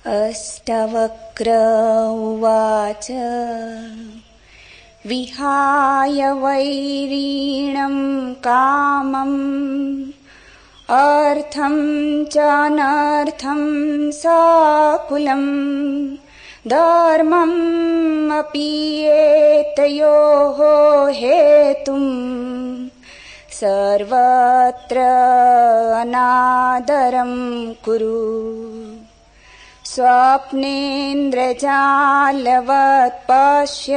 अष्टवक्र उवाच विहाय वैरीणं कामम् अर्थं च अनर्थं साकुलम् धर्मम् अपि एतयोः हेतुम् सर्वत्र अनादरं कुरु स्वप्नेन्द्रजालवत् पश्य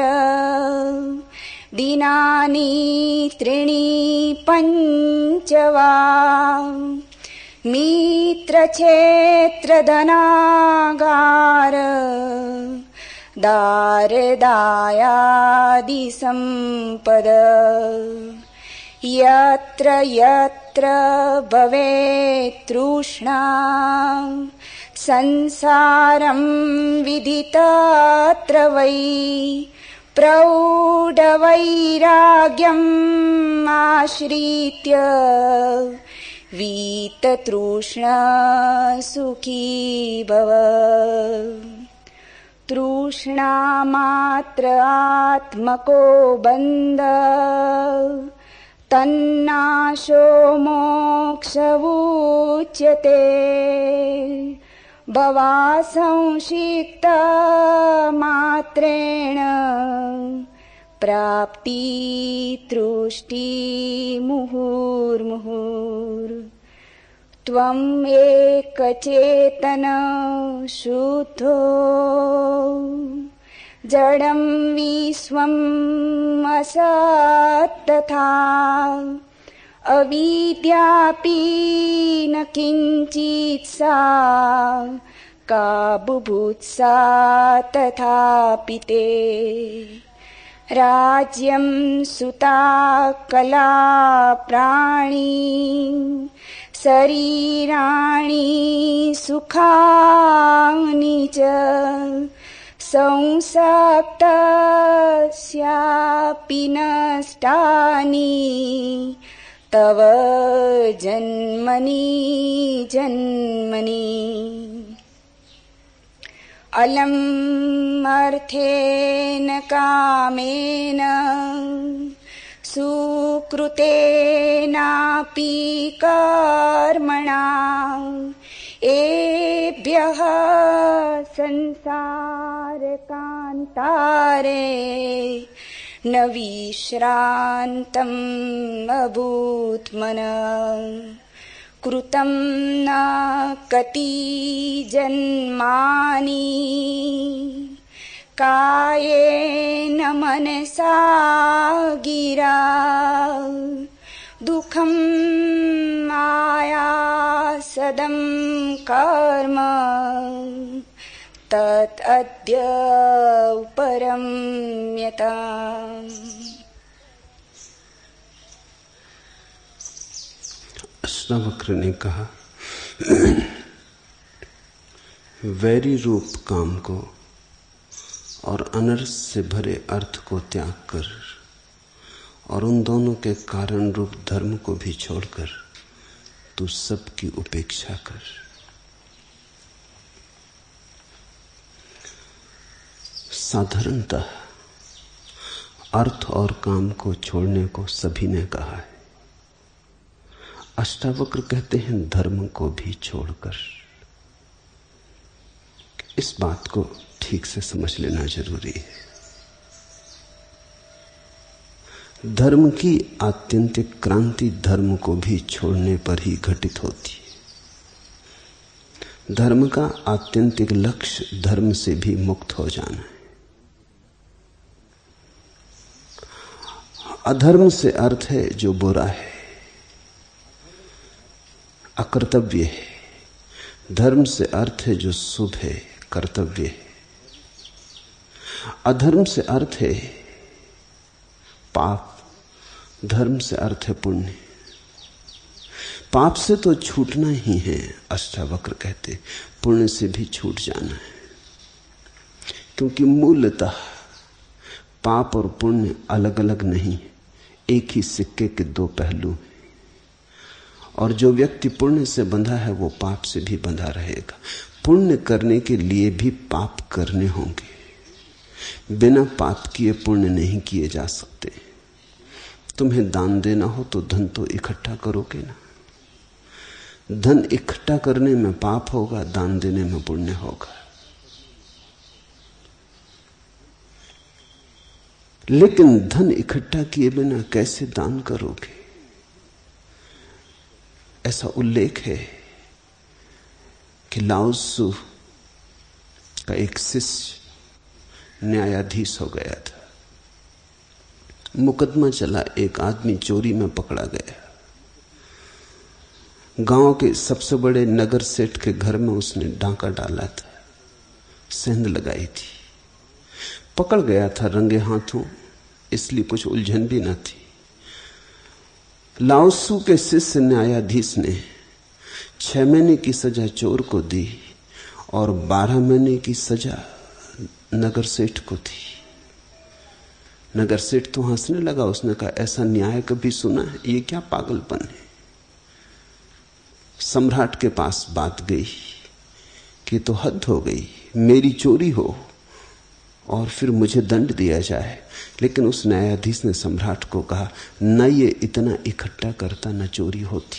दिनानि त्रीणि पञ्च वा मित्रक्षेत्रधनागार दारदायादिसम्पद यत्र यत्र भवेत् तृष्णा संसारं विदितत्र वै प्रौढवैराग्यम् आश्रित्य वीततृष्णा सुखी भव तृष्णामात्र आत्मको बन्ध तन्नाशो मोक्ष उच्यते भवासंशिक्त मात्रेण प्राप्ति तृष्टि मुहुर्मुहुर् त्वम् एकचेतन शुद्धो जडं विश्वम् असत् तथा अविद्यापि न किञ्चित् सा का बुभुत्सा तथापि ते राज्यं सुता कला प्राणी शरीराणि सुखानि च संसक्तस्यापि नष्टानि तव जन्मनि जन्मनि अलम् अर्थेन कामेन सुकृतेनापि कर्मणा एभ्यः संसारकान्तारे न विश्रान्तम् अभूत्मनः कृतं न कति जन्मानि कायेन मनसा गिरा दुःखं आयासदं कर्म तत् अद्य उपरम्यताम्। अष्टावक्र ने कहा, वैरी रूप काम को और अनर्थ से भरे अर्थ को त्याग कर और उन दोनों के कारण रूप धर्म को भी छोड़कर तू सबकी उपेक्षा कर। साधारणतः अर्थ और काम को छोड़ने को सभी ने कहा है। अष्टावक्र कहते हैं धर्म को भी छोड़कर। इस बात को ठीक से समझ लेना जरूरी है। धर्म की आत्यंतिक क्रांति धर्म को भी छोड़ने पर ही घटित होती है। धर्म का आत्यंतिक लक्ष्य धर्म से भी मुक्त हो जाना है। अधर्म से अर्थ है जो बुरा है, अकर्तव्य है। धर्म से अर्थ है जो शुभ है, कर्तव्य है। अधर्म से अर्थ है पाप, धर्म से अर्थ है पुण्य। पाप से तो छूटना ही है, अष्टावक्र कहते, पुण्य से भी छूट जाना है। क्योंकि मूलतः पाप और पुण्य अलग अलग नहीं, एक ही सिक्के के दो पहलू हैं। और जो व्यक्ति पुण्य से बंधा है वो पाप से भी बंधा रहेगा। पुण्य करने के लिए भी पाप करने होंगे। बिना पाप किए पुण्य नहीं किए जा सकते। तुम्हें दान देना हो तो धन तो इकट्ठा करोगे ना। धन इकट्ठा करने में पाप होगा, दान देने में पुण्य होगा। लेकिन धन इकट्ठा किए बिना कैसे दान करोगे? ऐसा उल्लेख है कि लाओ त्सु का एक शिष्य न्यायाधीश हो गया था। मुकदमा चला, एक आदमी चोरी में पकड़ा गया। गांव के सबसे बड़े नगर सेठ के घर में उसने डांका डाला था, सेंध लगाई थी। पकड़ गया था रंगे हाथों, इसलिए कुछ उलझन भी न थी। लाओ त्सु के शिष्य न्यायाधीश ने 6 महीने की सजा चोर को दी और 12 महीने की सजा नगर सेठ को थी। नगर सेठ तो हंसने लगा। उसने कहा, ऐसा न्याय कभी सुना है? ये क्या पागलपन है। सम्राट के पास बात गई कि तो हद हो गई, मेरी चोरी हो और फिर मुझे दंड दिया जाए। लेकिन उस न्यायाधीश ने सम्राट को कहा, न ये इतना इकट्ठा करता न चोरी होती।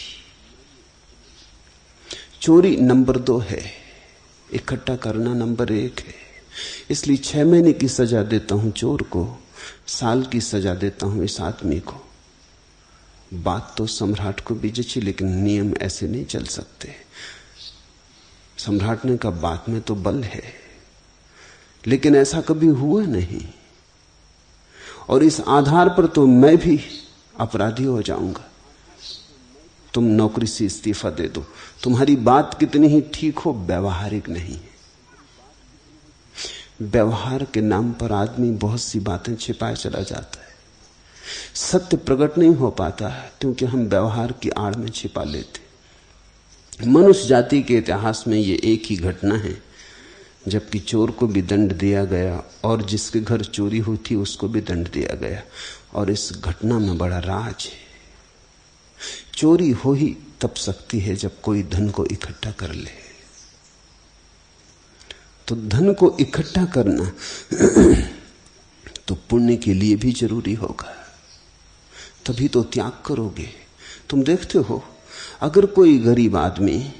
चोरी नंबर 2 है, इकट्ठा करना नंबर 1 है। इसलिए 6 महीने की सजा देता हूं चोर को, साल की सजा देता हूं इस आदमी को। बात तो सम्राट को भी जची, लेकिन नियम ऐसे नहीं चल सकते। सम्राट ने कहा, बात में तो बल है, लेकिन ऐसा कभी हुआ नहीं, और इस आधार पर तो मैं भी अपराधी हो जाऊंगा। तुम नौकरी से इस्तीफा दे दो। तुम्हारी बात कितनी ही ठीक हो, व्यवहारिक नहीं है। व्यवहार के नाम पर आदमी बहुत सी बातें छिपाए चला जाता है। सत्य प्रकट नहीं हो पाता क्योंकि हम व्यवहार की आड़ में छिपा लेते। मनुष्य जाति के इतिहास में ये एक ही घटना है जबकि चोर को भी दंड दिया गया और जिसके घर चोरी हुई थी उसको भी दंड दिया गया। और इस घटना में बड़ा राज है। चोरी हो ही तब सकती है जब कोई धन को इकट्ठा कर ले। तो धन को इकट्ठा करना तो पुण्य के लिए भी जरूरी होगा, तभी तो त्याग करोगे। तुम देखते हो, अगर कोई गरीब आदमी,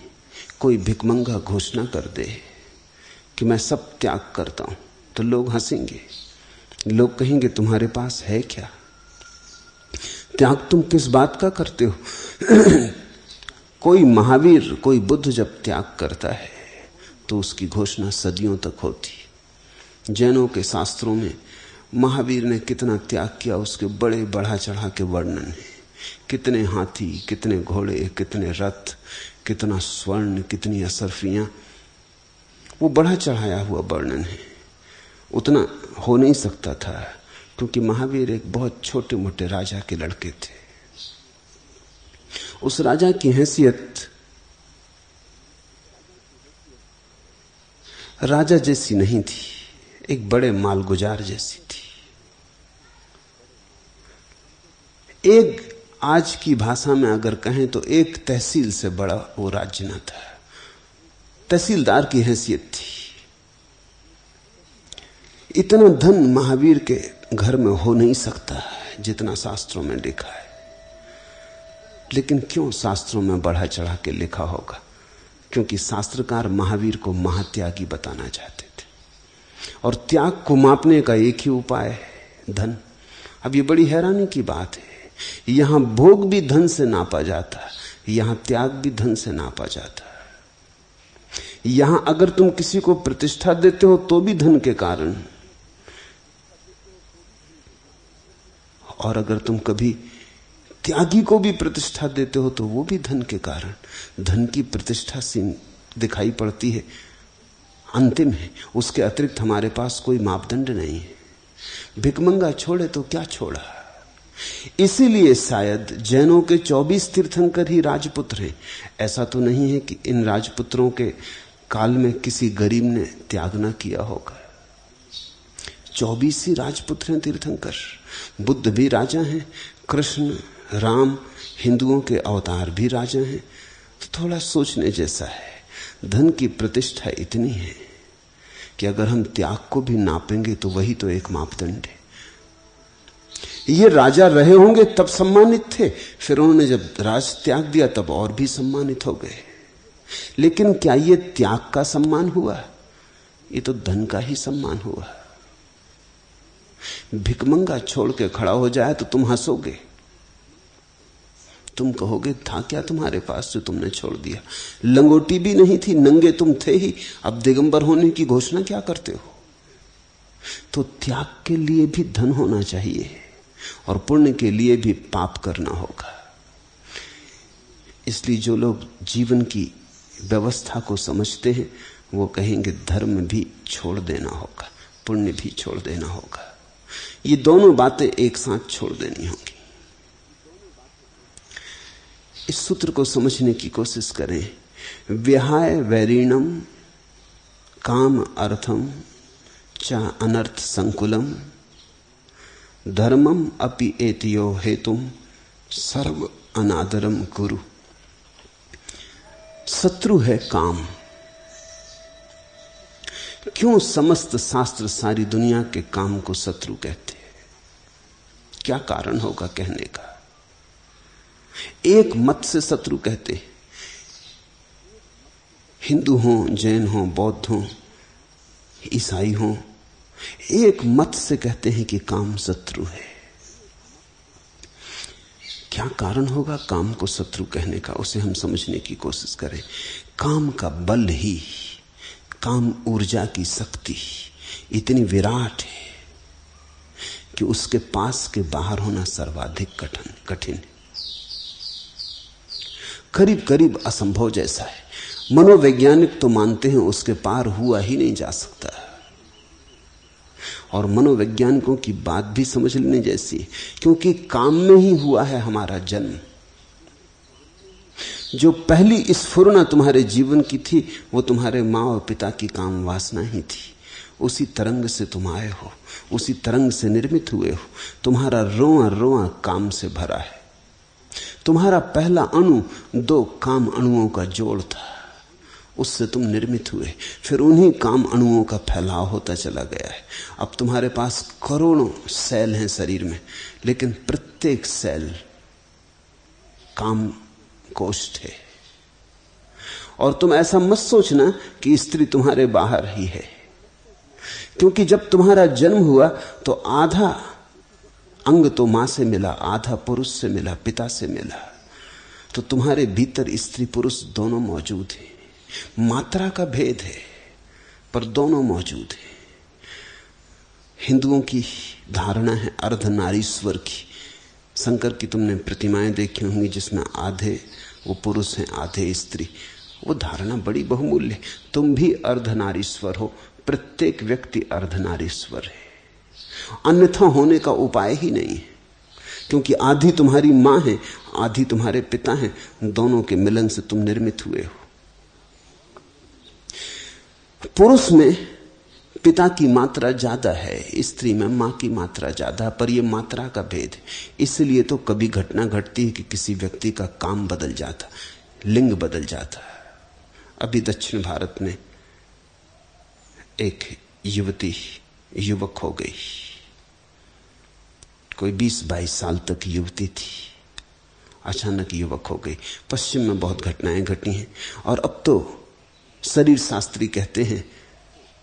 कोई भिखमंगा घोषणा कर दे कि मैं सब त्याग करता हूं, तो लोग हंसेंगे। लोग कहेंगे, तुम्हारे पास है क्या? त्याग तुम किस बात का करते हो? कोई महावीर, कोई बुद्ध जब त्याग करता है तो उसकी घोषणा सदियों तक होती। जैनों के शास्त्रों में महावीर ने कितना त्याग किया उसके बड़े बढ़ा चढ़ा के वर्णन है। कितने हाथी, कितने घोड़े, कितने रथ, कितना स्वर्ण, कितनी असरफियां, वो बढ़ा चढ़ाया हुआ वर्णन है। उतना हो नहीं सकता था क्योंकि महावीर एक बहुत छोटे मोटे राजा के लड़के थे। उस राजा की हैसियत राजा जैसी नहीं थी, एक बड़े मालगुजार जैसी थी। एक आज की भाषा में अगर कहें तो एक तहसील से बड़ा वो राज्य न था। तहसीलदार की हैसियत थी। इतना धन महावीर के घर में हो नहीं सकता जितना शास्त्रों में लिखा है। लेकिन क्यों शास्त्रों में बढ़ा चढ़ा के लिखा होगा? क्योंकि शास्त्रकार महावीर को महात्यागी बताना चाहते थे। और त्याग को मापने का एक ही उपाय है, धन। अब ये बड़ी हैरानी की बात है, यहां भोग भी धन से नापा जाता, यहां त्याग भी धन से नापा जाता। यहां अगर तुम किसी को प्रतिष्ठा देते हो तो भी धन के कारण, और अगर तुम कभी त्यागी को भी प्रतिष्ठा देते हो तो वो भी धन के कारण। धन की प्रतिष्ठा सीम दिखाई पड़ती है, अंतिम है। उसके अतिरिक्त हमारे पास कोई मापदंड नहीं है। भिखमंगा छोड़े तो क्या छोड़ा। इसीलिए शायद जैनों के 24 तीर्थंकर ही राजपुत्र हैं। ऐसा तो नहीं है कि इन राजपुत्रों के काल में किसी गरीब ने त्याग न किया होगा। 24 ही राजपुत्र हैं तीर्थंकर। बुद्ध भी राजा हैं, कृष्ण, राम, हिंदुओं के अवतार भी राजा हैं। तो थोड़ा सोचने जैसा है। धन की प्रतिष्ठा इतनी है कि अगर हम त्याग को भी नापेंगे तो वही तो एक मापदंड है। ये राजा रहे होंगे तब सम्मानित थे, फिर उन्होंने जब राज त्याग दिया तब और भी सम्मानित हो गए। लेकिन क्या ये त्याग का सम्मान हुआ? ये तो धन का ही सम्मान हुआ। भिकमंगा छोड़ के खड़ा हो जाए तो तुम हंसोगे, तुम कहोगे था क्या तुम्हारे पास जो तुमने छोड़ दिया? लंगोटी भी नहीं थी, नंगे तुम थे ही, अब दिगंबर होने की घोषणा क्या करते हो? तो त्याग के लिए भी धन होना चाहिए और पुण्य के लिए भी पाप करना होगा। इसलिए जो लोग जीवन की व्यवस्था को समझते हैं वो कहेंगे धर्म भी छोड़ देना होगा, पुण्य भी छोड़ देना होगा। ये दोनों बातें एक साथ छोड़ देनी होंगी। इस सूत्र को समझने की कोशिश करें। विहाय वैरीणम काम अर्थम च अनर्थ संकुलम धर्मम अपि एतयो हेतुम सर्व अनादरम कुरु। शत्रु है काम। क्यों समस्त शास्त्र सारी दुनिया के काम को शत्रु कहते हैं? क्या कारण होगा कहने का? एक मत से शत्रु कहते हैं, हिंदू हो, जैन हो, बौद्ध हो, ईसाई हो, एक मत से कहते हैं कि काम शत्रु है। क्या कारण होगा काम को शत्रु कहने का? उसे हम समझने की कोशिश करें। काम का बल ही, काम ऊर्जा की शक्ति इतनी विराट है कि उसके पास के बाहर होना सर्वाधिक कठिन है, करीब करीब असंभव जैसा है। मनोवैज्ञानिक तो मानते हैं उसके पार हुआ ही नहीं जा सकता, और मनोवैज्ञानिकों की बात भी समझ लेने जैसी है, क्योंकि काम में ही हुआ है हमारा जन्म। जो पहली स्फुरना तुम्हारे जीवन की थी वो तुम्हारे माँ और पिता की काम वासना ही थी। उसी तरंग से तुम आए हो, उसी तरंग से निर्मित हुए हो। तुम्हारा रोआ रोआ काम से भरा है। तुम्हारा पहला अणु 2 काम अणुओं का जोड़ था, उससे तुम निर्मित हुए। फिर उन्हीं काम अणुओं का फैलाव होता चला गया है। अब तुम्हारे पास करोड़ों सेल हैं शरीर में, लेकिन प्रत्येक सेल काम कोष्ठ है। और तुम ऐसा मत सोचना कि स्त्री तुम्हारे बाहर ही है, क्योंकि जब तुम्हारा जन्म हुआ तो आधा अंग तो मां से मिला, आधा पुरुष से मिला, पिता से मिला। तो तुम्हारे भीतर स्त्री पुरुष दोनों मौजूद हैं। मात्रा का भेद है पर दोनों मौजूद हैं। हिंदुओं की धारणा है अर्धनारीश्वर की। शंकर की तुमने प्रतिमाएं देखी होंगी जिसमें आधे वो पुरुष हैं, आधे स्त्री। वो धारणा बड़ी बहुमूल्य है। तुम भी अर्धनारीश्वर हो, प्रत्येक व्यक्ति अर्धनारीश्वर है, अन्यथा होने का उपाय ही नहीं है। क्योंकि आधी तुम्हारी मां है, आधी तुम्हारे पिता हैं, दोनों के मिलन से तुम निर्मित हुए हो। पुरुष में पिता की मात्रा ज्यादा है, स्त्री में मां की मात्रा ज्यादा, पर यह मात्रा का भेद है। इसलिए तो कभी घटना घटती है कि किसी व्यक्ति का काम बदल जाता, लिंग बदल जाता। अभी दक्षिण भारत में एक युवती युवक हो गई, कोई 20-22 साल तक युवती थी, अचानक युवक हो गई। पश्चिम में बहुत घटनाएं घटी हैं, और अब तो शरीर शास्त्री कहते हैं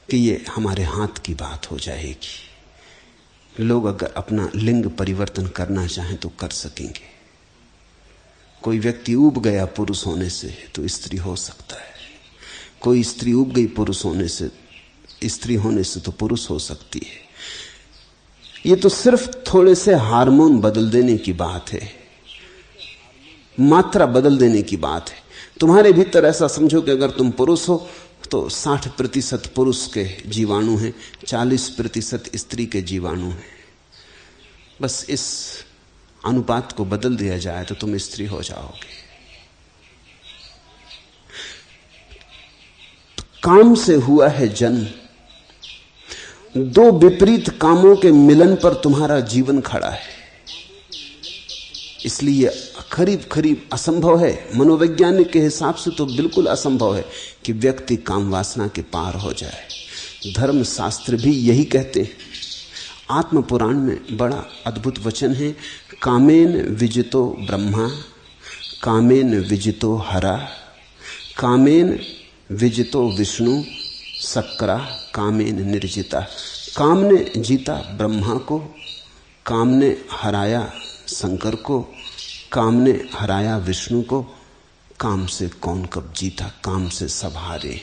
कि ये हमारे हाथ की बात हो जाएगी। लोग अगर अपना लिंग परिवर्तन करना चाहें तो कर सकेंगे। कोई व्यक्ति ऊब गया पुरुष होने से तो स्त्री हो सकता है, कोई स्त्री ऊब गई पुरुष होने से, स्त्री होने से तो पुरुष हो सकती है। ये तो सिर्फ थोड़े से हार्मोन बदल देने की बात है, मात्रा बदल देने की बात है। तुम्हारे भीतर ऐसा समझो कि अगर तुम पुरुष हो तो 60% पुरुष के जीवाणु हैं, 40% स्त्री के जीवाणु हैं। बस इस अनुपात को बदल दिया जाए तो तुम स्त्री हो जाओगे। तो काम से हुआ है जन्म। 2 विपरीत कामों के मिलन पर तुम्हारा जीवन खड़ा है। इसलिए करीब करीब असंभव है, मनोवैज्ञानिक के हिसाब से तो बिल्कुल असंभव है कि व्यक्ति काम वासना के पार हो जाए। धर्म शास्त्र भी यही कहते हैं। आत्म पुराण में बड़ा अद्भुत वचन है, कामेन विजितो ब्रह्मा, कामेन विजितो हरा, कामेन विजितो विष्णु, सक्रा कामेन निर्जिता। काम ने जीता ब्रह्मा को, काम ने हराया शंकर को, काम ने हराया विष्णु को। काम से कौन कब जीता, काम से सब हारे।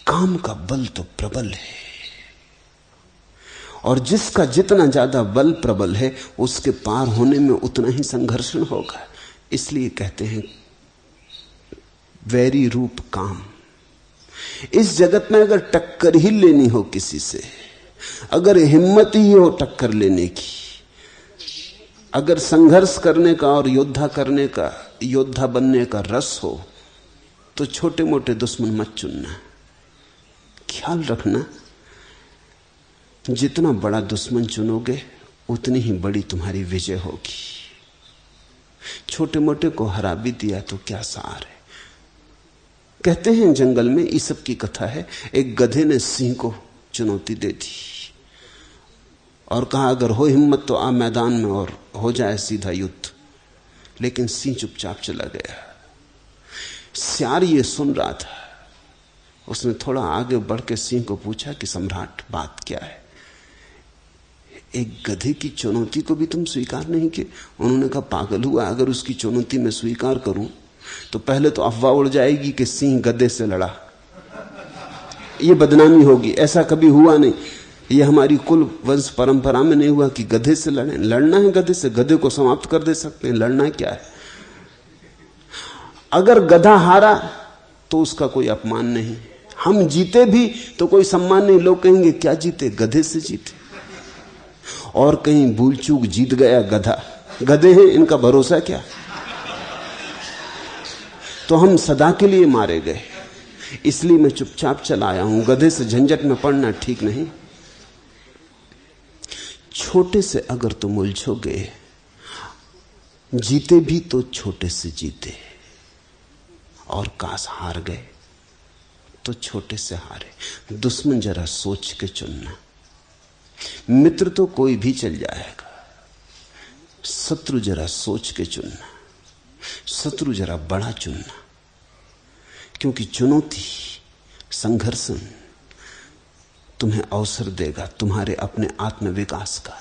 काम का बल तो प्रबल है, और जिसका जितना ज्यादा बल प्रबल है उसके पार होने में उतना ही संघर्षण होगा। इसलिए कहते हैं वैरी रूप काम। इस जगत में अगर टक्कर ही लेनी हो किसी से, अगर हिम्मत ही हो टक्कर लेने की, अगर संघर्ष करने का और योद्धा करने का, योद्धा बनने का रस हो, तो छोटे मोटे दुश्मन मत चुनना। ख्याल रखना, जितना बड़ा दुश्मन चुनोगे उतनी ही बड़ी तुम्हारी विजय होगी। छोटे मोटे को हरा भी दिया तो क्या सार है। कहते हैं जंगल में, ईसप की कथा है, एक गधे ने सिंह को चुनौती दे दी और कहा अगर हो हिम्मत तो आ मैदान में और हो जाए सीधा युद्ध। लेकिन सिंह चुपचाप चला गया। सियार ये सुन रहा था। उसने थोड़ा आगे बढ़ के सिंह को पूछा कि सम्राट बात क्या है, एक गधे की चुनौती को भी तुम स्वीकार नहीं किए? उन्होंने कहा पागल हुआ, अगर उसकी चुनौती मैं स्वीकार करूं तो पहले तो अफवाह उड़ जाएगी कि सिंह गधे से लड़ा, ये बदनामी होगी। ऐसा कभी हुआ नहीं, ये हमारी कुल वंश परंपरा में नहीं हुआ कि गधे से लड़े। लड़ना है गधे से, गधे को समाप्त कर दे सकते हैं, लड़ना क्या है। अगर गधा हारा तो उसका कोई अपमान नहीं, हम जीते भी तो कोई सम्मान नहीं। लोग कहेंगे क्या जीते, गधे से जीते। और कहीं भूल चूक जीत गया गधा, गधे हैं इनका भरोसा क्या। तो हम सदा के लिए मारे गए। इसलिए मैं चुपचाप चला आया हूं, गधे से झंझट में पड़ना ठीक नहीं। छोटे से अगर तुम उलझोगे, जीते भी तो छोटे से जीते, और काश हार गए तो छोटे से हारे। दुश्मन जरा सोच के चुनना। मित्र तो कोई भी चल जाएगा, शत्रु जरा सोच के चुनना। शत्रु जरा बड़ा चुनना, क्योंकि चुनौती, संघर्षण तुम्हें अवसर देगा तुम्हारे अपने आत्मविकास का।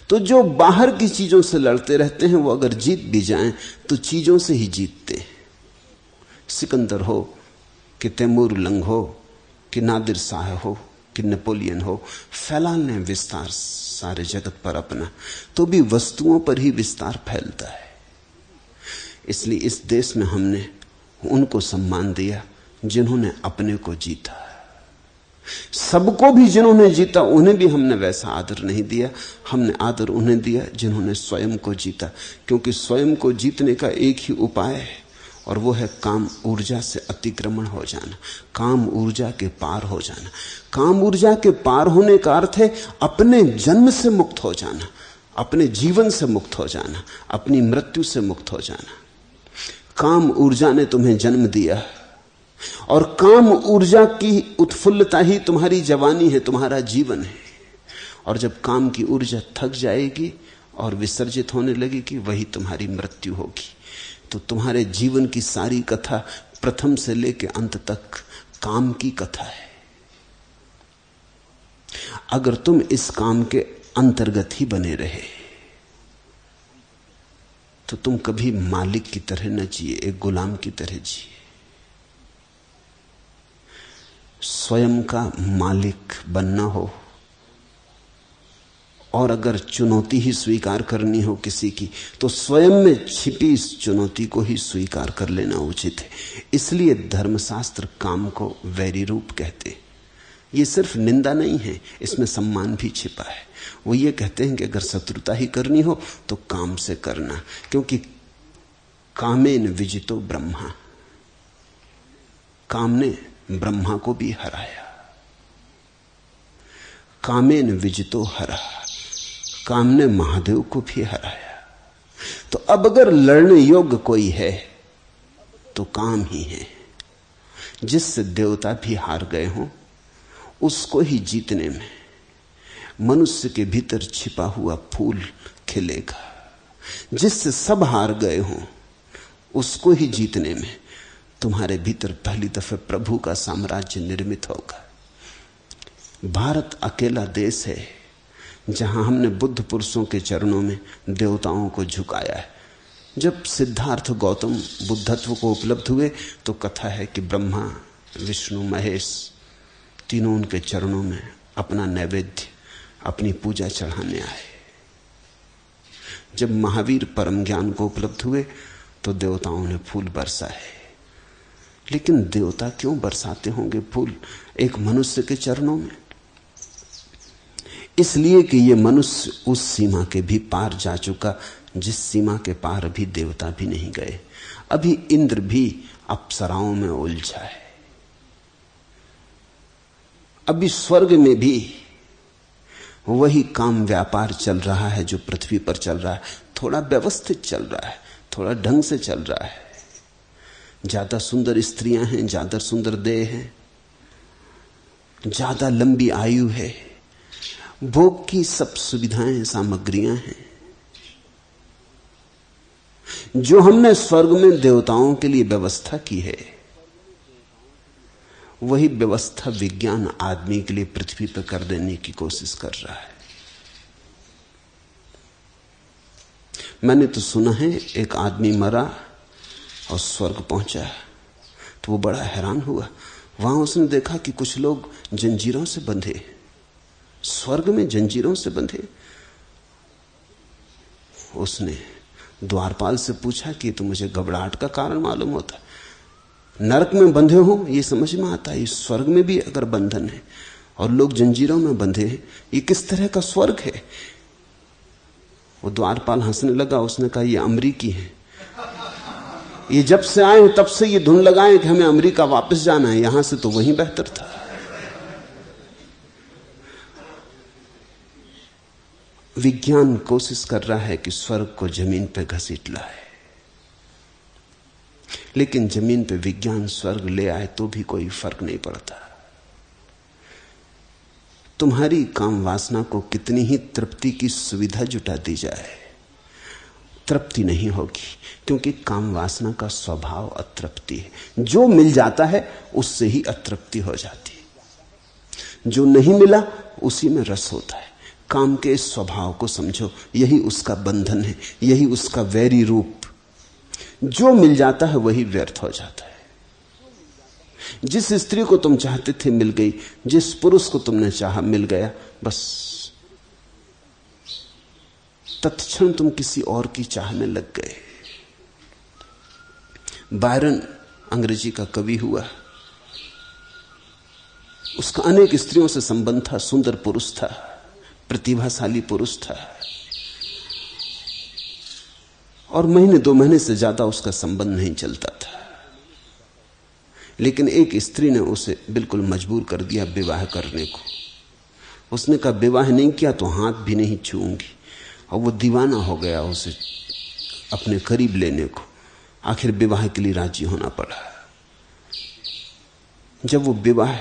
तो जो बाहर की चीजों से लड़ते रहते हैं वो अगर जीत भी जाएं तो चीजों से ही जीतते हैं। सिकंदर हो कि तैमूर लंग हो कि नादिर शाह हो कि नेपोलियन हो, फैलाने ने विस्तार सारे जगत पर अपना, तो भी वस्तुओं पर ही विस्तार फैलता है। इसलिए इस देश में हमने उनको सम्मान दिया जिन्होंने अपने को जीता। सबको भी जिन्होंने जीता उन्हें भी हमने वैसा आदर नहीं दिया। हमने आदर उन्हें दिया जिन्होंने स्वयं को जीता, क्योंकि स्वयं को जीतने का एक ही उपाय है, और वो है काम ऊर्जा से अतिक्रमण हो जाना, काम ऊर्जा के पार हो जाना। काम ऊर्जा के पार होने का अर्थ है अपने जन्म से मुक्त हो जाना, अपने जीवन से मुक्त हो जाना, अपनी मृत्यु से मुक्त हो जाना। काम ऊर्जा ने तुम्हें जन्म दिया, और काम ऊर्जा की उत्फुल्लता ही तुम्हारी जवानी है, तुम्हारा जीवन है। और जब काम की ऊर्जा थक जाएगी और विसर्जित होने लगेगी, वही तुम्हारी मृत्यु होगी। तो तुम्हारे जीवन की सारी कथा प्रथम से लेकर अंत तक काम की कथा है। अगर तुम इस काम के अंतर्गत ही बने रहे तो तुम कभी मालिक की तरह न जिए, एक गुलाम की तरह जिए। स्वयं का मालिक बनना हो, और अगर चुनौती ही स्वीकार करनी हो किसी की, तो स्वयं में छिपी इस चुनौती को ही स्वीकार कर लेना उचित है। इसलिए धर्मशास्त्र काम को वैरी रूप कहते हैं। ये सिर्फ निंदा नहीं है, इसमें सम्मान भी छिपा है। वो ये कहते हैं कि अगर शत्रुता ही करनी हो तो काम से करना, क्योंकि कामेन विजितो ब्रह्मा, काम ने ब्रह्मा को भी हराया। कामेन विजितो हरा, काम ने महादेव को भी हराया। तो अब अगर लड़ने योग्य कोई है तो काम ही है। जिससे देवता भी हार गए हों, उसको ही जीतने में मनुष्य के भीतर छिपा हुआ फूल खिलेगा। जिससे सब हार गए हों, उसको ही जीतने में तुम्हारे भीतर पहली दफे प्रभु का साम्राज्य निर्मित होगा। भारत अकेला देश है जहां हमने बुद्ध पुरुषों के चरणों में देवताओं को झुकाया है। जब सिद्धार्थ गौतम बुद्धत्व को उपलब्ध हुए तो कथा है कि ब्रह्मा विष्णु महेश तीनों उनके चरणों में अपना नैवेद्य, अपनी पूजा चढ़ाने आए। जब महावीर परम ज्ञान को उपलब्ध हुए तो देवताओं ने फूल बरसाए। लेकिन देवता क्यों बरसाते होंगे फूल एक मनुष्य के चरणों में? इसलिए कि ये मनुष्य उस सीमा के भी पार जा चुका जिस सीमा के पार अभी देवता भी नहीं गए। अभी इंद्र भी अप्सराओं में उलझा है। अभी स्वर्ग में भी वही काम व्यापार चल रहा है जो पृथ्वी पर चल रहा है। थोड़ा व्यवस्थित चल रहा है, थोड़ा ढंग से चल रहा है। ज्यादा सुंदर स्त्रियां हैं, ज्यादा सुंदर देह है, ज्यादा लंबी आयु है, भोग की सब सुविधाएं सामग्रियां हैं। जो हमने स्वर्ग में देवताओं के लिए व्यवस्था की है, वही व्यवस्था विज्ञान आदमी के लिए पृथ्वी पर कर देने की कोशिश कर रहा है। मैंने तो सुना है एक आदमी मरा और स्वर्ग पहुंचा तो वो बड़ा हैरान हुआ। वहां उसने देखा कि कुछ लोग जंजीरों से बंधे, स्वर्ग में जंजीरों से बंधे। उसने द्वारपाल से पूछा कि तो मुझे घबराहट का कारण मालूम होता, नरक में बंधे हो ये समझ में आता है, इस स्वर्ग में भी अगर बंधन है और लोग जंजीरों में बंधे हैं, ये किस तरह का स्वर्ग है? वो द्वारपाल हंसने लगा। उसने कहा ये अमरीकी है, ये जब से आए हैं तब से ये धुन लगाए कि हमें अमेरिका वापस जाना है, यहां से तो वहीं बेहतर था। विज्ञान कोशिश कर रहा है कि स्वर्ग को जमीन पर घसीट लाए, लेकिन जमीन पे विज्ञान स्वर्ग ले आए तो भी कोई फर्क नहीं पड़ता। तुम्हारी काम वासना को कितनी ही तृप्ति की सुविधा जुटा दी जाए, तृप्ति नहीं होगी, क्योंकि काम वासना का स्वभाव अतृप्ति है। जो मिल जाता है उससे ही अतृप्ति हो जाती है, जो नहीं मिला उसी में रस होता है। काम के स्वभाव को समझो, यही उसका बंधन है, यही उसका वैरी रूप। जो मिल जाता है वही व्यर्थ हो जाता है। जिस स्त्री को तुम चाहते थे मिल गई, जिस पुरुष को तुमने चाहा मिल गया, बस तत्क्षण तुम किसी और की चाह में लग गए। बायरन अंग्रेजी का कवि हुआ, उसका अनेक स्त्रियों से संबंध था, सुंदर पुरुष था, प्रतिभाशाली पुरुष था, और महीने दो महीने से ज्यादा उसका संबंध नहीं चलता था। लेकिन एक स्त्री ने उसे बिल्कुल मजबूर कर दिया विवाह करने को। उसने कहा विवाह नहीं किया तो हाथ भी नहीं छूऊंगी, और वो दीवाना हो गया उसे अपने करीब लेने को। आखिर विवाह के लिए राजी होना पड़ा। जब वो विवाह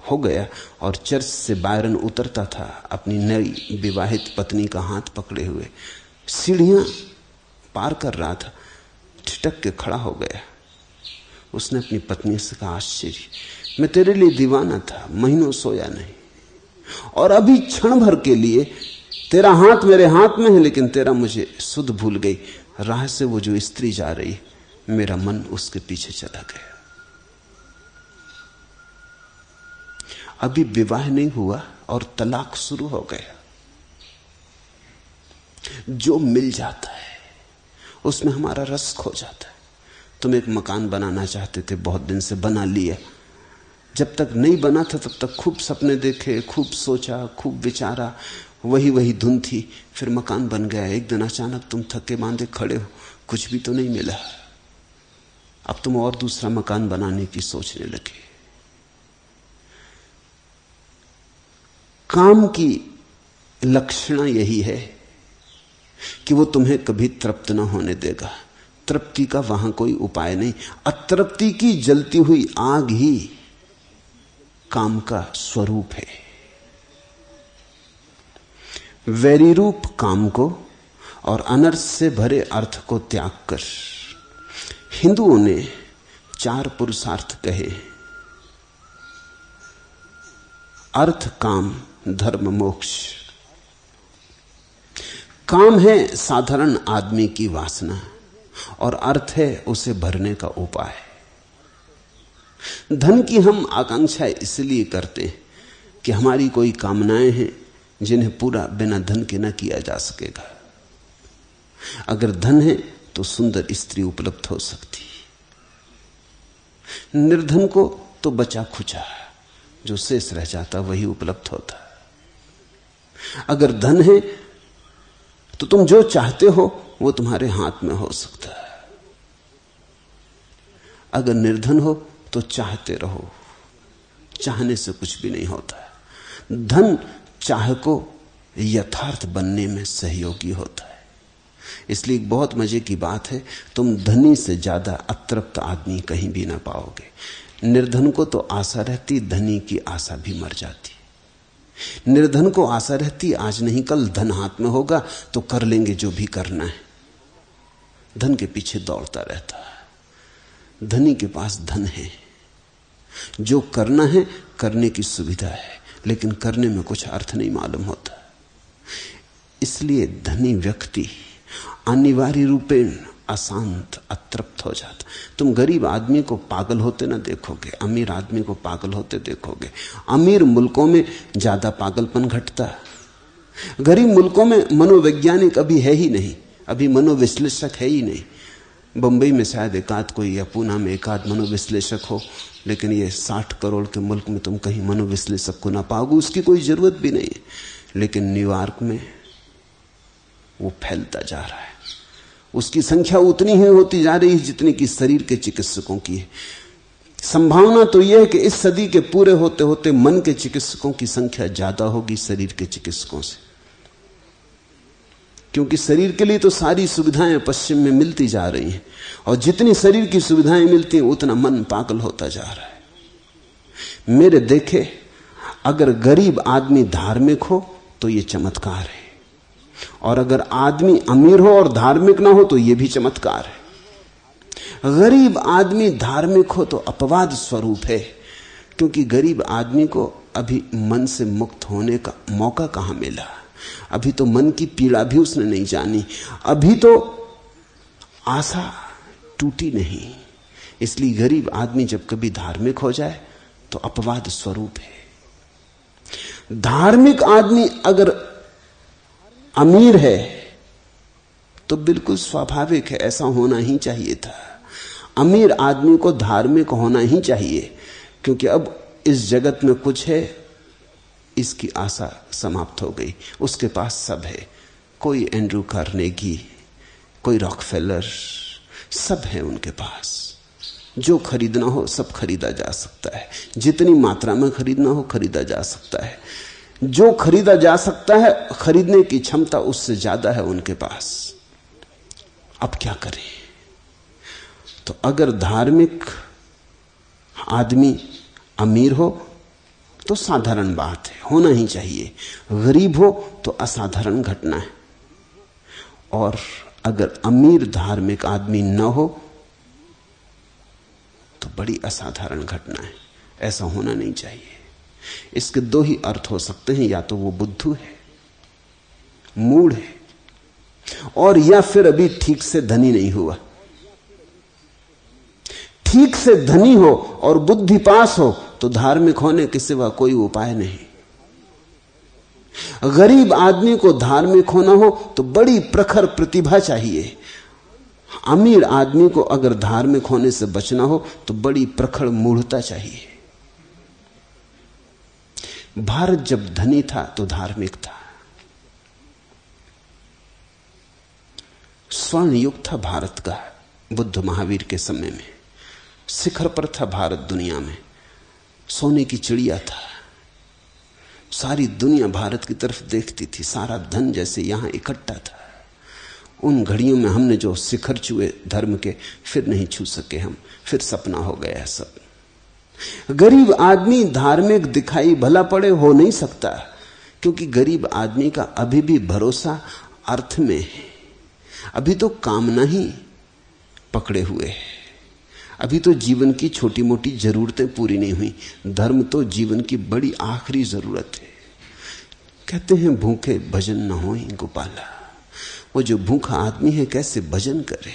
हो गया और चर्च से बायरन उतरता था अपनी नई विवाहित पत्नी का हाथ पकड़े हुए, सीढ़ियां पार कर रहा था, ठिठक के खड़ा हो गया। उसने अपनी पत्नी से कहा, आश्चर्य, मैं तेरे लिए दीवाना था, महीनों सोया नहीं, और अभी क्षण भर के लिए तेरा हाथ मेरे हाथ में है, लेकिन तेरा मुझे सुध भूल गई। राह से वो जो स्त्री जा रही, मेरा मन उसके पीछे चला गया। अभी विवाह नहीं हुआ और तलाक शुरू हो गया। जो मिल जाता है उसमें हमारा रस खो जाता है। तुम एक मकान बनाना चाहते थे, बहुत दिन से बना लिया, जब तक नहीं बना था तब तक खूब सपने देखे, खूब सोचा, खूब विचारा, वही धुन थी। फिर मकान बन गया। एक दिन अचानक तुम थके मांदे खड़े हो, कुछ भी तो नहीं मिला। अब तुम और दूसरा मकान बनाने की सोचने लगे। काम की लक्षण यही है कि वो तुम्हें कभी तृप्त न होने देगा। तृप्ति का वहां कोई उपाय नहीं। अतृप्ति की जलती हुई आग ही काम का स्वरूप है। वैरी रूप काम को और अनर्थ से भरे अर्थ को त्याग कर हिंदुओं ने 4 पुरुषार्थ कहे: अर्थ, काम, धर्म, मोक्ष। काम है साधारण आदमी की वासना और अर्थ है उसे भरने का उपाय। धन की हम आकांक्षा इसलिए करते हैं कि हमारी कोई कामनाएं हैं जिन्हें पूरा बिना धन के न किया जा सकेगा। अगर धन है तो सुंदर स्त्री उपलब्ध हो सकती, निर्धन को तो बचा खुचा जो शेष रह जाता वही उपलब्ध होता। अगर धन है तो तुम जो चाहते हो वो तुम्हारे हाथ में हो सकता है। अगर निर्धन हो तो चाहते रहो, चाहने से कुछ भी नहीं होता। धन चाह को यथार्थ बनने में सहयोगी होता है। इसलिए बहुत मजे की बात है, तुम धनी से ज्यादा अतृप्त आदमी कहीं भी ना पाओगे। निर्धन को तो आशा रहती, धनी की आशा भी मर जाती। निर्धन को आशा रहती आज नहीं कल धन हाथ में होगा तो कर लेंगे जो भी करना है। धन के पीछे दौड़ता रहता है। धनी के पास धन है, जो करना है करने की सुविधा है, लेकिन करने में कुछ अर्थ नहीं मालूम होता। इसलिए धनी व्यक्ति अनिवार्य रूपेण अशांत, अतृप्त हो जाता। तुम गरीब आदमी को पागल होते ना देखोगे, अमीर आदमी को पागल होते देखोगे। अमीर मुल्कों में ज्यादा पागलपन घटता, गरीब मुल्कों में मनोवैज्ञानिक अभी है ही नहीं, अभी मनोविश्लेषक है ही नहीं। बंबई में शायद एकाध कोई या पूना में एकाध मनोविश्लेषक हो, लेकिन ये 60 करोड़ के मुल्क में तुम कहीं मनोविश्लेषक को ना पाओगे, उसकी कोई जरूरत भी नहीं है। लेकिन न्यूयॉर्क में वो फैलता जा रहा है। उसकी संख्या उतनी ही होती जा रही है जितनी कि शरीर के चिकित्सकों की है। संभावना तो यह है कि इस सदी के पूरे होते होते मन के चिकित्सकों की संख्या ज्यादा होगी शरीर के चिकित्सकों से, क्योंकि शरीर के लिए तो सारी सुविधाएं पश्चिम में मिलती जा रही हैं, और जितनी शरीर की सुविधाएं मिलती हैं उतना मन पागल होता जा रहा है। मेरे देखे अगर गरीब आदमी धार्मिक हो तो यह चमत्कार है, और अगर आदमी अमीर हो और धार्मिक ना हो तो यह भी चमत्कार है। गरीब आदमी धार्मिक हो तो अपवाद स्वरूप है, क्योंकि गरीब आदमी को अभी मन से मुक्त होने का मौका कहां मिला। अभी तो मन की पीड़ा भी उसने नहीं जानी, अभी तो आशा टूटी नहीं। इसलिए गरीब आदमी जब कभी धार्मिक हो जाए तो अपवाद स्वरूप है। धार्मिक आदमी अगर अमीर है तो बिल्कुल स्वाभाविक है, ऐसा होना ही चाहिए था। अमीर आदमी को धार्मिक होना ही चाहिए, क्योंकि अब इस जगत में कुछ है, इसकी आशा समाप्त हो गई। उसके पास सब है, कोई एंड्रू कार्नेगी, कोई रॉकफेलर, सब है उनके पास। जो खरीदना हो सब खरीदा जा सकता है, जितनी मात्रा में खरीदना हो खरीदा जा सकता है। जो खरीदा जा सकता है खरीदने की क्षमता उससे ज्यादा है उनके पास। अब क्या करें? तो अगर धार्मिक आदमी अमीर हो तो साधारण बात है, होना ही चाहिए। गरीब हो तो असाधारण घटना है, और अगर अमीर धार्मिक आदमी न हो तो बड़ी असाधारण घटना है। ऐसा होना नहीं चाहिए। इसके 2 ही अर्थ हो सकते हैं, या तो वो बुद्धू है, मूढ़ है, और या फिर अभी ठीक से धनी नहीं हुआ। ठीक से धनी हो और बुद्धि पास हो तो धार्मिक होने के सिवा कोई उपाय नहीं। गरीब आदमी को धार्मिक होना हो तो बड़ी प्रखर प्रतिभा चाहिए। अमीर आदमी को अगर धार्मिक होने से बचना हो तो बड़ी प्रखर मूढ़ता चाहिए। भारत जब धनी था तो धार्मिक था, स्वर्ण युग था भारत का। बुद्ध महावीर के समय में शिखर पर था भारत, दुनिया में सोने की चिड़िया था। सारी दुनिया भारत की तरफ देखती थी, सारा धन जैसे यहां इकट्ठा था। उन घड़ियों में हमने जो शिखर छुए धर्म के, फिर नहीं छू सके हम, फिर सपना हो गया सब। गरीब आदमी धार्मिक दिखाई भला पड़े हो नहीं सकता, क्योंकि गरीब आदमी का अभी भी भरोसा अर्थ में है। अभी तो कामना ही पकड़े हुए है, अभी तो जीवन की छोटी मोटी जरूरतें पूरी नहीं हुई। धर्म तो जीवन की बड़ी आखिरी जरूरत है। कहते हैं भूखे भजन न होई गोपाला। वो जो भूखा आदमी है कैसे भजन करे?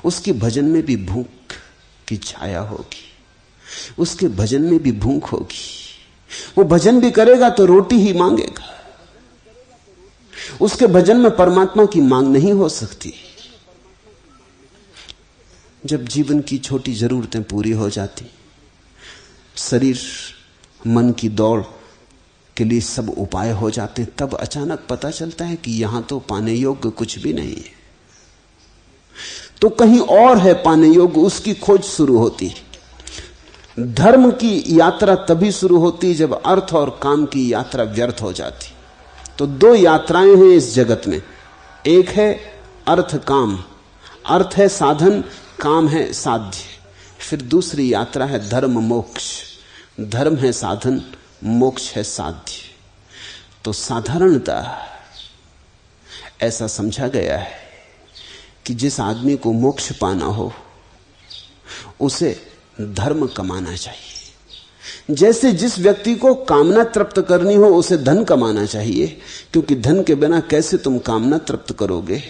उसके भजन में भी भूख की छाया होगी, उसके भजन में भी भूख होगी। वो भजन भी करेगा तो रोटी ही मांगेगा। उसके भजन में परमात्मा की मांग नहीं हो सकती। जब जीवन की छोटी जरूरतें पूरी हो जाती, शरीर मन की दौड़ के लिए सब उपाय हो जाते, तब अचानक पता चलता है कि यहां तो पाने योग्य कुछ भी नहीं है, तो कहीं और है पाने योग्य। उसकी खोज शुरू होती। धर्म की यात्रा तभी शुरू होती जब अर्थ और काम की यात्रा व्यर्थ हो जाती। तो दो यात्राएं हैं इस जगत में, एक है अर्थ काम। अर्थ है साधन, काम है साध्य। फिर दूसरी यात्रा है धर्म मोक्ष। धर्म है साधन, मोक्ष है साध्य। तो साधारणता ऐसा समझा गया है कि जिस आदमी को मोक्ष पाना हो उसे धर्म कमाना चाहिए। जैसे जिस व्यक्ति को कामना तृप्त करनी हो उसे धन कमाना चाहिए, क्योंकि धन के बिना कैसे तुम कामना तृप्त करोगे।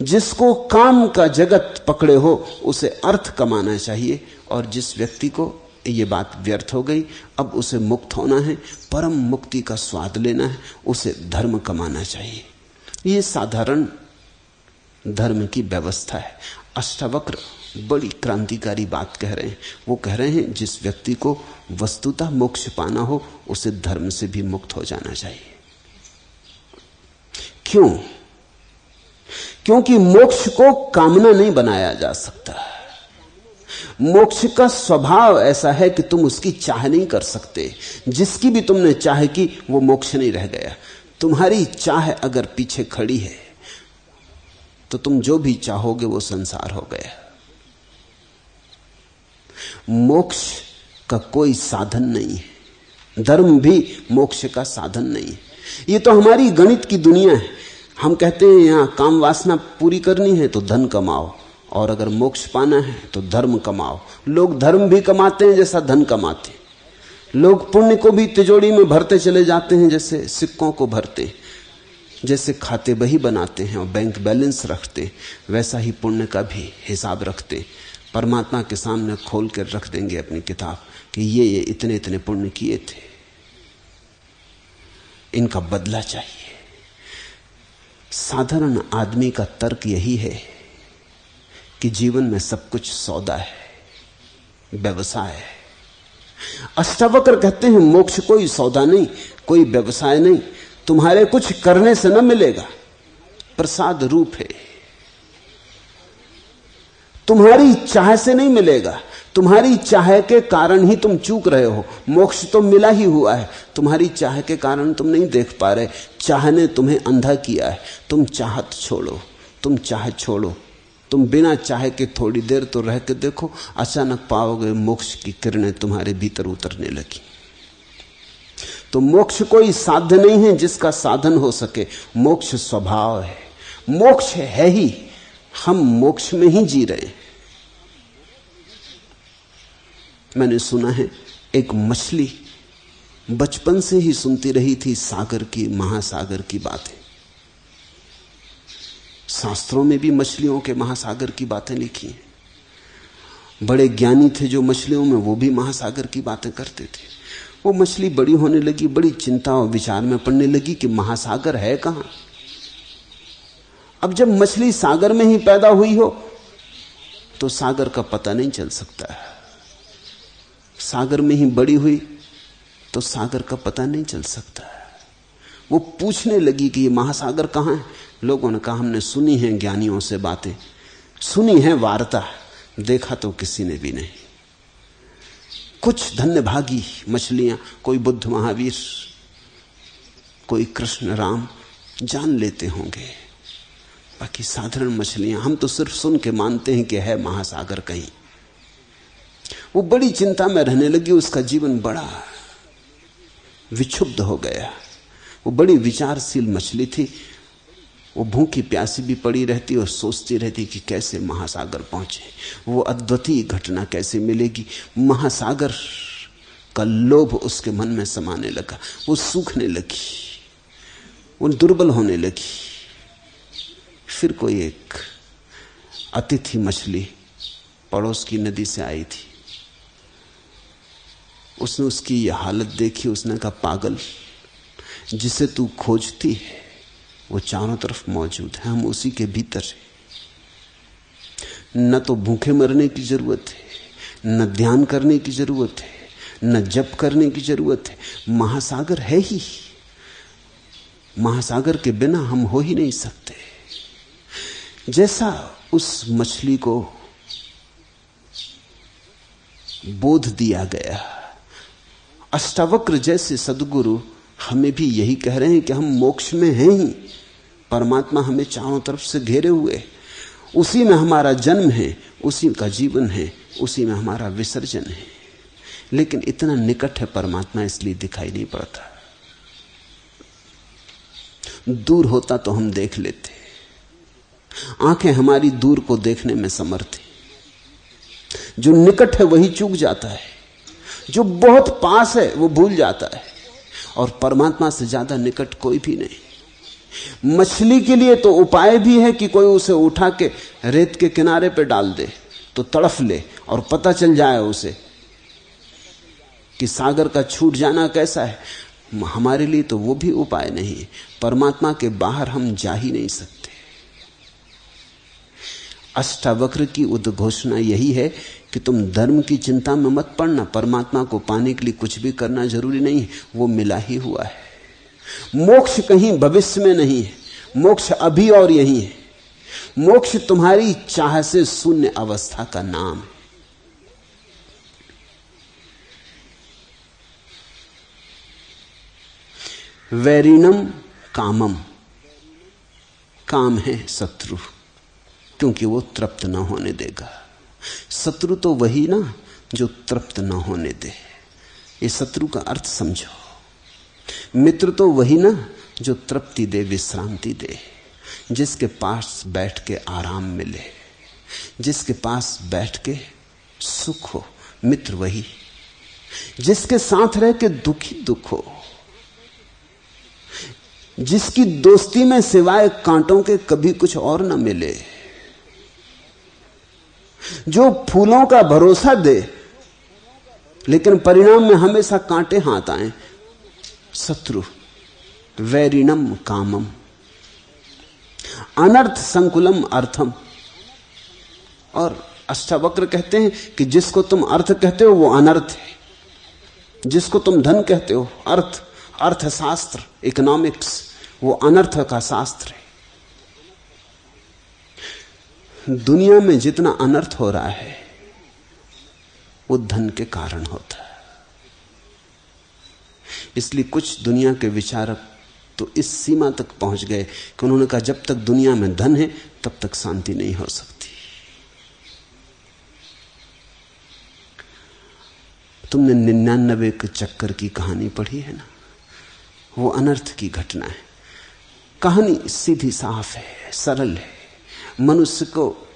जिसको काम का जगत पकड़े हो उसे अर्थ कमाना चाहिए, और जिस व्यक्ति को ये बात व्यर्थ हो गई, अब उसे मुक्त होना है, परम मुक्ति का स्वाद लेना है, उसे धर्म कमाना चाहिए। ये साधारण धर्म की व्यवस्था है। अष्टावक्र बड़ी क्रांतिकारी बात कह रहे हैं। वो कह रहे हैं जिस व्यक्ति को वस्तुतः मोक्ष पाना हो उसे धर्म से भी मुक्त हो जाना चाहिए। क्यों? क्योंकि मोक्ष को कामना नहीं बनाया जा सकता। मोक्ष का स्वभाव ऐसा है कि तुम उसकी चाह नहीं कर सकते। जिसकी भी तुमने चाह की वो मोक्ष नहीं रह गया। तुम्हारी चाह अगर पीछे खड़ी है तो तुम जो भी चाहोगे वो संसार हो गया। मोक्ष का कोई साधन नहीं है, धर्म भी मोक्ष का साधन नहीं है। ये तो हमारी गणित की दुनिया है। हम कहते हैं यहां काम वासना पूरी करनी है तो धन कमाओ, और अगर मोक्ष पाना है तो धर्म कमाओ। लोग धर्म भी कमाते हैं जैसा धन कमाते हैं। लोग पुण्य को भी तिजोरी में भरते चले जाते हैं जैसे सिक्कों को भरते हैं। जैसे खाते बही बनाते हैं और बैंक बैलेंस रखते हैं, वैसा ही पुण्य का भी हिसाब रखते हैं। परमात्मा के सामने खोल कर रख देंगे अपनी किताब कि ये इतने इतने पुण्य किए थे, इनका बदला चाहिए। साधारण आदमी का तर्क यही है कि जीवन में सब कुछ सौदा है, व्यवसाय है। अष्टावक्र कहते हैं मोक्ष कोई सौदा नहीं, कोई व्यवसाय नहीं। तुम्हारे कुछ करने से न मिलेगा, प्रसाद रूप है। तुम्हारी चाह से नहीं मिलेगा, तुम्हारी चाह के कारण ही तुम चूक रहे हो। मोक्ष तो मिला ही हुआ है, तुम्हारी चाह के कारण तुम नहीं देख पा रहे। चाह ने तुम्हें अंधा किया है। तुम चाहत छोड़ो, तुम चाह छोड़ो। तुम बिना चाहे के थोड़ी देर तो रह के देखो, अचानक पाओगे मोक्ष की किरणें तुम्हारे भीतर उतरने लगी। तो मोक्ष कोई साध्य नहीं है जिसका साधन हो सके। मोक्ष स्वभाव है, मोक्ष है ही। हम मोक्ष में ही जी रहे हैं। मैंने सुना है एक मछली बचपन से ही सुनती रही थी सागर की, महासागर की बातें। शास्त्रों में भी मछलियों के महासागर की बातें लिखी हैं। बड़े ज्ञानी थे जो मछलियों में, वो भी महासागर की बातें करते थे। वो मछली बड़ी होने लगी, बड़ी चिंता और विचार में पड़ने लगी कि महासागर है कहां। अब जब मछली सागर में ही पैदा हुई हो तो सागर का पता नहीं चल सकता है। सागर में ही बड़ी हुई तो सागर का पता नहीं चल सकता है। वो पूछने लगी कि ये महासागर कहां है। लोगों ने कहा हमने सुनी है ज्ञानियों से बातें, सुनी है वार्ता, देखा तो किसी ने भी नहीं। कुछ धन्यभागी मछलियां, कोई बुद्ध महावीर, कोई कृष्ण राम जान लेते होंगे, बाकी साधारण मछलियां हम तो सिर्फ सुन के मानते हैं कि है महासागर कहीं। वो बड़ी चिंता में रहने लगी, उसका जीवन बड़ा विक्षुब्ध हो गया। वो बड़ी विचारशील मछली थी, वो भूखी प्यासी भी पड़ी रहती और सोचती रहती कि कैसे महासागर पहुंचे, वो अद्वितीय घटना कैसे मिलेगी। महासागर का लोभ उसके मन में समाने लगा, वो सूखने लगी, वो दुर्बल होने लगी। फिर कोई एक अतिथि मछली पड़ोस की नदी से आई थी, उसने उसकी यह हालत देखी, उसने कहा पागल, जिसे तू खोजती है वो चारों तरफ मौजूद है, हम उसी के भीतर हैं। न तो भूखे मरने की जरूरत है, न ध्यान करने की जरूरत है, न जप करने की जरूरत है, महासागर है ही। महासागर के बिना हम हो ही नहीं सकते। जैसा उस मछली को बोध दिया गया, अष्टावक्र जैसे सद्गुरु हमें भी यही कह रहे हैं कि हम मोक्ष में हैं ही, परमात्मा हमें चारों तरफ से घेरे हुए, उसी में हमारा जन्म है, उसी का जीवन है, उसी में हमारा विसर्जन है। लेकिन इतना निकट है परमात्मा, इसलिए दिखाई नहीं पड़ता। दूर होता तो हम देख लेते। आंखें हमारी दूर को देखने में समर्थ है। जो निकट है वही चूक जाता है, जो बहुत पास है वो भूल जाता है, और परमात्मा से ज्यादा निकट कोई भी नहीं। मछली के लिए तो उपाय भी है कि कोई उसे उठा के रेत के किनारे पे डाल दे तो तड़फ ले और पता चल जाए उसे कि सागर का छूट जाना कैसा है। हमारे लिए तो वो भी उपाय नहीं है। परमात्मा के बाहर हम जा ही नहीं सकते। अष्टावक्र की उद्घोषणा यही है कि तुम धर्म की चिंता में मत पड़ना, परमात्मा को पाने के लिए कुछ भी करना जरूरी नहीं है, वो मिला ही हुआ है। मोक्ष कहीं भविष्य में नहीं है, मोक्ष अभी और यही है। मोक्ष तुम्हारी चाह से शून्य अवस्था का नाम है। वैरिणम कामम, काम है शत्रु, क्योंकि वो तृप्त न होने देगा। शत्रु तो वही ना जो तृप्त न होने दे, ये शत्रु का अर्थ समझो। मित्र तो वही ना जो तृप्ति दे, विश्रांति दे, जिसके पास बैठ के आराम मिले, जिसके पास बैठ के सुख हो। मित्र वही जिसके साथ रह के दुखी दुख हो, जिसकी दोस्ती में सिवाय कांटों के कभी कुछ और न मिले, जो फूलों का भरोसा दे लेकिन परिणाम में हमेशा कांटे हाथ आए। शत्रु। वैरिणम कामम, अनर्थ संकुलम अर्थम। और अष्टावक्र कहते हैं कि जिसको तुम अर्थ कहते हो वो अनर्थ है, जिसको तुम धन कहते हो अर्थ, अर्थशास्त्र, इकोनॉमिक्स, वो अनर्थ का शास्त्र है। दुनिया में जितना अनर्थ हो रहा है वो धन के कारण होता है। इसलिए कुछ दुनिया के विचारक तो इस सीमा तक पहुंच गए कि उन्होंने कहा जब तक दुनिया में धन है तब तक शांति नहीं हो सकती। तुमने 99 के चक्कर की कहानी पढ़ी है ना, वो अनर्थ की घटना है। कहानी सीधी साफ है, सरल है, मनुष्य को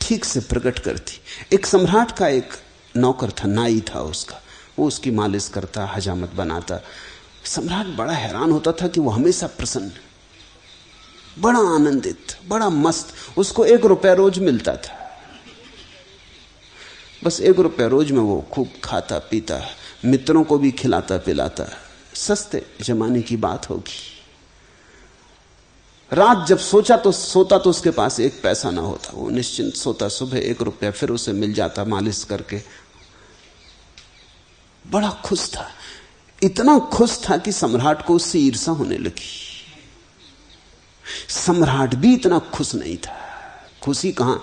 ठीक से प्रकट करती। एक सम्राट का एक नौकर था, नाई था उसका, वो उसकी मालिश करता, हजामत बनाता। सम्राट बड़ा हैरान होता था कि वो हमेशा प्रसन्न, बड़ा आनंदित, बड़ा मस्त। उसको 1 रुपया रोज मिलता था, बस 1 रुपया रोज में वो खूब खाता पीता, मित्रों को भी खिलाता पिलाता। सस्ते जमाने की बात होगी। रात जब सोता तो उसके पास 1 पैसा ना होता, वो निश्चिंत सोता। सुबह 1 रुपया फिर उसे मिल जाता मालिश करके। बड़ा खुश था, इतना खुश था कि सम्राट को उससे ईर्ष्या होने लगी। सम्राट भी इतना खुश नहीं था। खुशी कहां,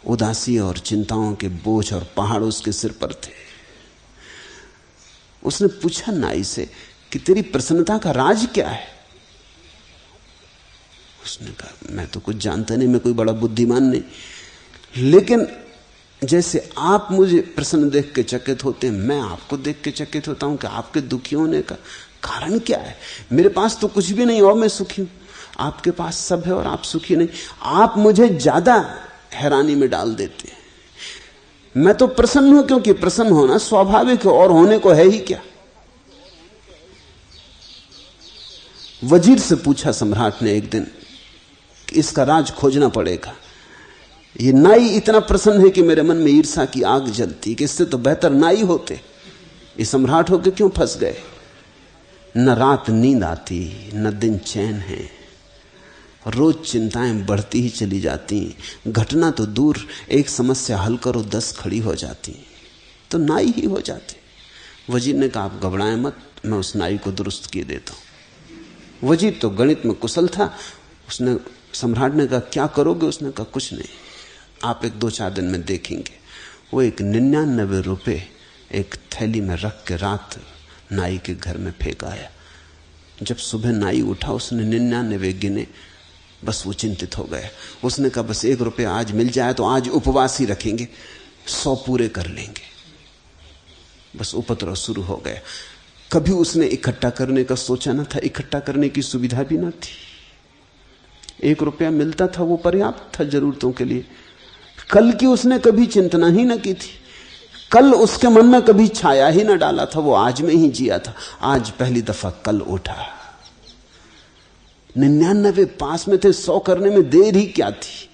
उदासी और चिंताओं के बोझ और पहाड़ उसके सिर पर थे। उसने पूछा नाई से कि तेरी प्रसन्नता का राज क्या है? उसने कहा मैं तो कुछ जानता नहीं, मैं कोई बड़ा बुद्धिमान नहीं, लेकिन जैसे आप मुझे प्रसन्न देख के चकित होते हैं, मैं आपको देख के चकित होता हूं कि आपके दुखी होने का कारण क्या है। मेरे पास तो कुछ भी नहीं और मैं सुखी हूं, आपके पास सब है और आप सुखी नहीं। आप मुझे ज्यादा हैरानी में डाल देते हैं। मैं तो प्रसन्न हूं क्योंकि प्रसन्न होना स्वाभाविक है, और होने को है ही क्या। वजीर से पूछा सम्राट ने एक दिन कि इसका राज खोजना पड़ेगा। ये नाई इतना प्रसन्न है कि मेरे मन में ईर्ष्या की आग जलती कि इससे तो बेहतर नाई होते। ये सम्राट होके क्यों फंस गए? न रात नींद आती, न दिन चैन है, रोज चिंताएं बढ़ती ही चली जाती। घटना तो दूर, एक समस्या हल करो 10 खड़ी हो जाती, तो नाई ही हो जाते। वजीर ने कहा आप घबराएं मत, मैं उस नाई को दुरुस्त किए देता हूं। वजीर तो गणित में कुशल था। उसने, सम्राट ने कहा क्या करोगे? उसने कहा कुछ नहीं, आप 1-2-4 दिन में देखेंगे। वो 99 रुपए एक थैली में रख के रात नाई के घर में फेंक आया। जब सुबह नाई उठा उसने 99 गिने, बस वो चिंतित हो गया। उसने कहा बस 1 रुपया आज मिल जाए तो आज उपवास ही रखेंगे, 100 पूरे कर लेंगे। बस उपद्रव शुरू हो गया। कभी उसने इकट्ठा करने का सोचा न था, इकट्ठा करने की सुविधा भी न थी। 1 रुपया मिलता था वो पर्याप्त था जरूरतों के लिए। कल की उसने कभी चिंतना ही न की थी, कल उसके मन में कभी छाया ही न डाला था। वो आज में ही जिया था। आज पहली दफा कल उठा। 99 पास में थे, 100 करने में देर ही क्या थी।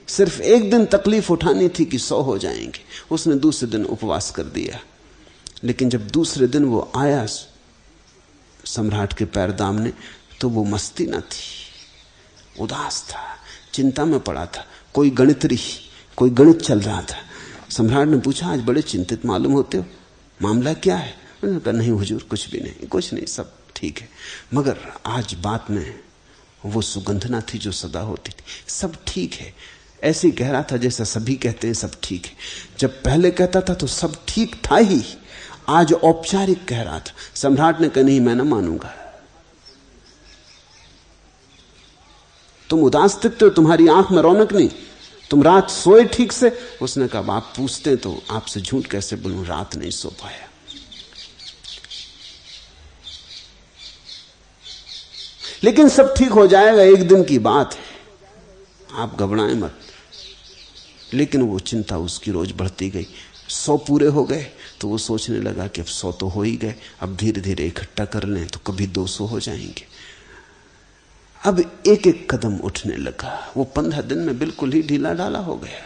सिर्फ एक दिन तकलीफ उठानी थी कि 100 हो जाएंगे। उसने दूसरे दिन उपवास कर दिया। लेकिन जब दूसरे दिन वो आया सम्राट के पैर दामने, तो वो मस्ती न थी, उदास था, चिंता में पड़ा था। कोई गणित चल रहा था। सम्राट ने पूछा आज बड़े चिंतित मालूम होते हो, मामला क्या है? उन्होंने कहा नहीं हुजूर कुछ भी नहीं, कुछ नहीं, सब ठीक है। मगर आज बात में वो सुगंध ना थी जो सदा होती थी। सब ठीक है, ऐसे ही कह रहा था जैसा सभी कहते हैं सब ठीक है। जब पहले कहता था तो सब ठीक था ही, आज औपचारिक कह रहा था। सम्राट ने कहा नहीं मैं ना मानूंगा, तुम उदास दिखते हो, तुम्हारी आंख में रौनक नहीं, तुम रात सोए ठीक से? उसने कहा आप पूछते तो आपसे झूठ कैसे बोलूं, रात नहीं सो पाया। लेकिन सब ठीक हो जाएगा, एक दिन की बात है, आप घबराएं मत। लेकिन वो चिंता उसकी रोज बढ़ती गई। 100 पूरे हो गए तो वो सोचने लगा कि अब 100 तो हो ही गए, अब धीरे धीरे इकट्ठा कर लें तो कभी 200 हो जाएंगे। अब एक एक कदम उठने लगा। वो 15 दिन में बिल्कुल ही ढीला ढाला हो गया।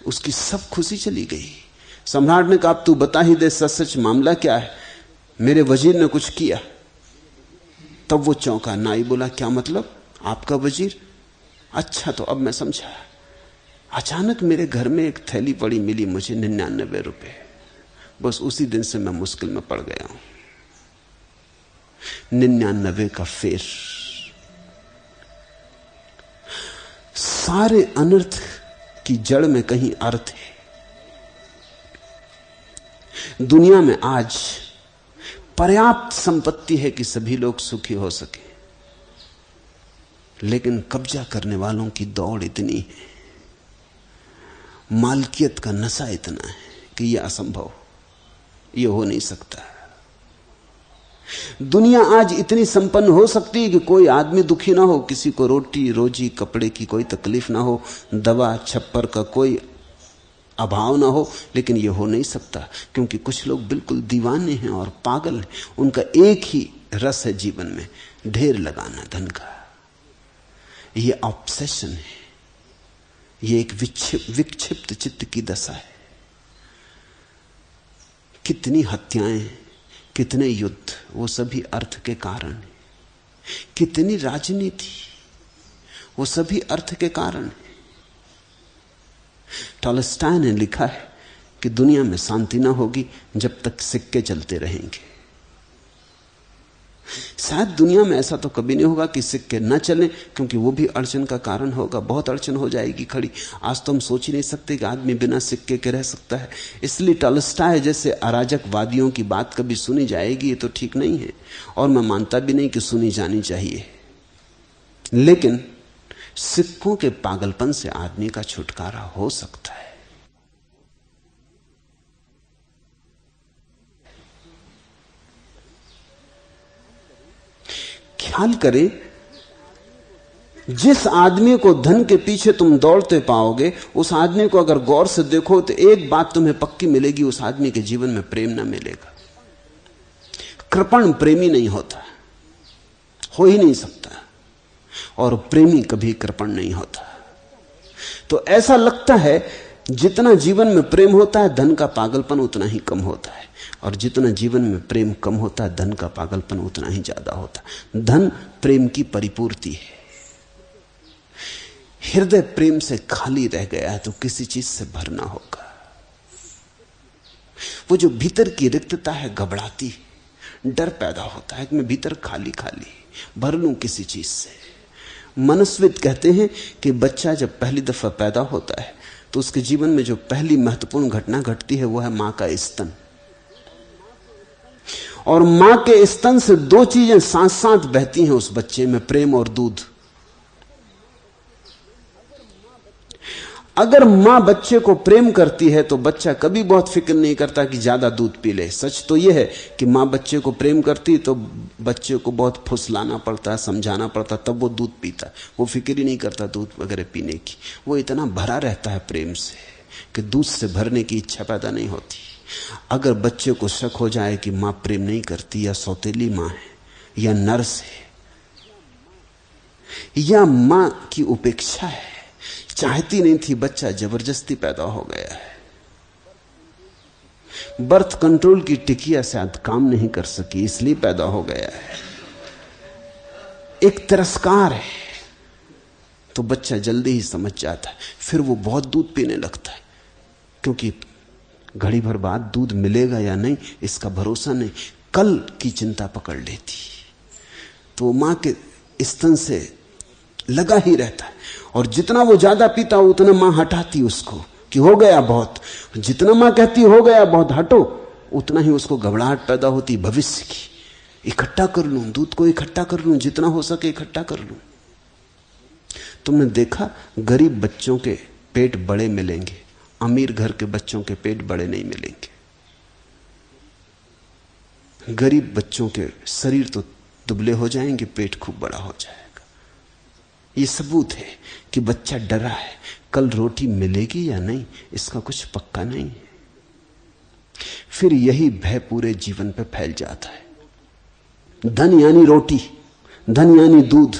उसकी सब खुशी चली गई। सम्राट ने कहा अब तू बता ही दे सच सच मामला क्या है, मेरे वजीर ने कुछ किया। तब वो चौंका। नाई बोला क्या मतलब, आपका वजीर? अच्छा तो अब मैं समझा। अचानक मेरे घर में एक थैली पड़ी मिली मुझे 99 रुपए। बस उसी दिन से मैं मुश्किल में पड़ गया हूं। 99 का फेर। सारे अनर्थ की जड़ में कहीं अर्थ है। दुनिया में आज पर्याप्त संपत्ति है कि सभी लोग सुखी हो सके, लेकिन कब्जा करने वालों की दौड़ इतनी है, मालकियत का नशा इतना है कि यह असंभव, यह हो नहीं सकता। दुनिया आज इतनी संपन्न हो सकती है कि कोई आदमी दुखी ना हो, किसी को रोटी रोजी कपड़े की कोई तकलीफ ना हो, दवा छप्पर का कोई अभाव ना हो, लेकिन यह हो नहीं सकता क्योंकि कुछ लोग बिल्कुल दीवाने हैं और पागल हैं। उनका एक ही रस है जीवन में, ढेर लगाना धन का। यह ऑब्सेशन है, यह एक विक्षिप्त चित्त की दशा है। कितनी हत्याएं, कितने युद्ध, वो सभी अर्थ के कारण है। कितनी राजनीति, वो सभी अर्थ के कारण है। टॉलस्टॉय ने लिखा है कि दुनिया में शांति ना होगी जब तक सिक्के चलते रहेंगे। शायद दुनिया में ऐसा तो कभी नहीं होगा कि सिक्के न चलें, क्योंकि वो भी अड़चन का कारण होगा, बहुत अड़चन हो जाएगी खड़ी। आज तो हम सोच ही नहीं सकते कि आदमी बिना सिक्के के रह सकता है। इसलिए टॉल्स्टॉय जैसे अराजकवादियों की बात कभी सुनी जाएगी ये तो ठीक नहीं है, और मैं मानता भी नहीं कि सुनी जानी चाहिए। लेकिन सिक्कों के पागलपन से आदमी का छुटकारा हो सकता है। ख्याल करें, जिस आदमी को धन के पीछे तुम दौड़ते पाओगे, उस आदमी को अगर गौर से देखो तो एक बात तुम्हें पक्की मिलेगी, उस आदमी के जीवन में प्रेम ना मिलेगा। कृपण प्रेमी नहीं होता, हो ही नहीं सकता, और प्रेमी कभी कृपण नहीं होता। तो ऐसा लगता है जितना जीवन में प्रेम होता है धन का पागलपन उतना ही कम होता है, और जितना जीवन में प्रेम कम होता है धन का पागलपन उतना ही ज्यादा होता है। धन प्रेम की परिपूर्ति है। हृदय प्रेम से खाली रह गया है तो किसी चीज से भरना होगा। वो जो भीतर की रिक्तता है घबराती है, डर पैदा होता है कि मैं भीतर खाली खाली भर लूं किसी चीज से। मनस्विद कहते हैं कि बच्चा जब पहली दफा पैदा होता है तो उसके जीवन में जो पहली महत्वपूर्ण घटना घटती है वो है मां का स्तन। और मां के स्तन से दो चीजें साथ साथ बहती हैं उस बच्चे में, प्रेम और दूध। अगर मां बच्चे को प्रेम करती है तो बच्चा कभी बहुत फिक्र नहीं करता कि ज्यादा दूध पी ले। सच तो यह है कि मां बच्चे को प्रेम करती तो बच्चे को बहुत फुसलाना पड़ता है, समझाना पड़ता, तब वो दूध पीता। वो फिक्र ही नहीं करता दूध वगैरह पीने की। वो इतना भरा रहता है प्रेम से कि दूध से भरने की इच्छा पैदा नहीं होती। अगर बच्चे को शक हो जाए कि मां प्रेम नहीं करती, या सौतेली मां है, या नर्स है, या मां की उपेक्षा है, चाहती नहीं थी, बच्चा जबरदस्ती पैदा हो गया है, बर्थ कंट्रोल की टिकिया शायद काम नहीं कर सकी इसलिए पैदा हो गया है, एक तिरस्कार है, तो बच्चा जल्दी ही समझ जाता है। फिर वो बहुत दूध पीने लगता है, क्योंकि घड़ी भर बाद दूध मिलेगा या नहीं इसका भरोसा नहीं, कल की चिंता पकड़ लेती। तो मां के स्तन से लगा ही रहता है, और जितना वो ज्यादा पीता उतना मां हटाती उसको कि हो गया बहुत। जितना मां कहती हो गया बहुत, हटो, उतना ही उसको घबराहट पैदा होती भविष्य की। इकट्ठा कर लूं, दूध को इकट्ठा कर लूं, जितना हो सके इकट्ठा कर लूं। तुमने देखा गरीब बच्चों के पेट बड़े मिलेंगे, अमीर घर के बच्चों के पेट बड़े नहीं मिलेंगे। गरीब बच्चों के शरीर तो दुबले हो जाएंगे, पेट खूब बड़ा हो जाएगा। ये सबूत है कि बच्चा डरा है, कल रोटी मिलेगी या नहीं इसका कुछ पक्का नहीं है। फिर यही भय पूरे जीवन पे फैल जाता है। धन यानी रोटी, धन यानी दूध,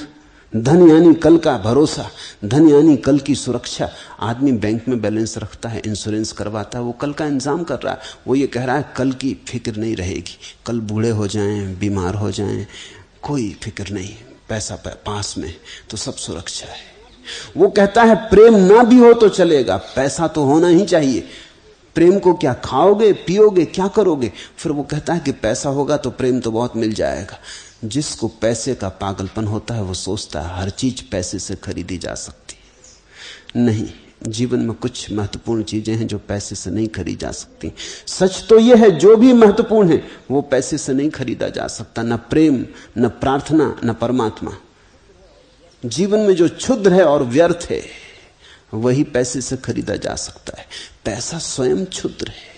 धन यानी कल का भरोसा, धन यानी कल की सुरक्षा। आदमी बैंक में बैलेंस रखता है, इंश्योरेंस करवाता है, वो कल का इंतजाम कर रहा है। वो ये कह रहा है कल की फिक्र नहीं रहेगी, कल बूढ़े हो जाएं, बीमार हो जाएं, कोई फिक्र नहीं, पैसा पास में तो सब सुरक्षा है। वो कहता है प्रेम ना भी हो तो चलेगा, पैसा तो होना ही चाहिए। प्रेम को क्या खाओगे पियोगे क्या करोगे? फिर वो कहता है कि पैसा होगा तो प्रेम तो बहुत मिल जाएगा। जिसको पैसे का पागलपन होता है वो सोचता है हर चीज पैसे से खरीदी जा सकती है। नहीं, जीवन में कुछ महत्वपूर्ण चीजें हैं जो पैसे से नहीं खरीदी जा सकती। सच तो यह है जो भी महत्वपूर्ण है वो पैसे से नहीं खरीदा जा सकता, न प्रेम, न प्रार्थना, न परमात्मा। जीवन में जो क्षुद्र है और व्यर्थ है वही पैसे से खरीदा जा सकता है। पैसा स्वयं क्षुद्र है,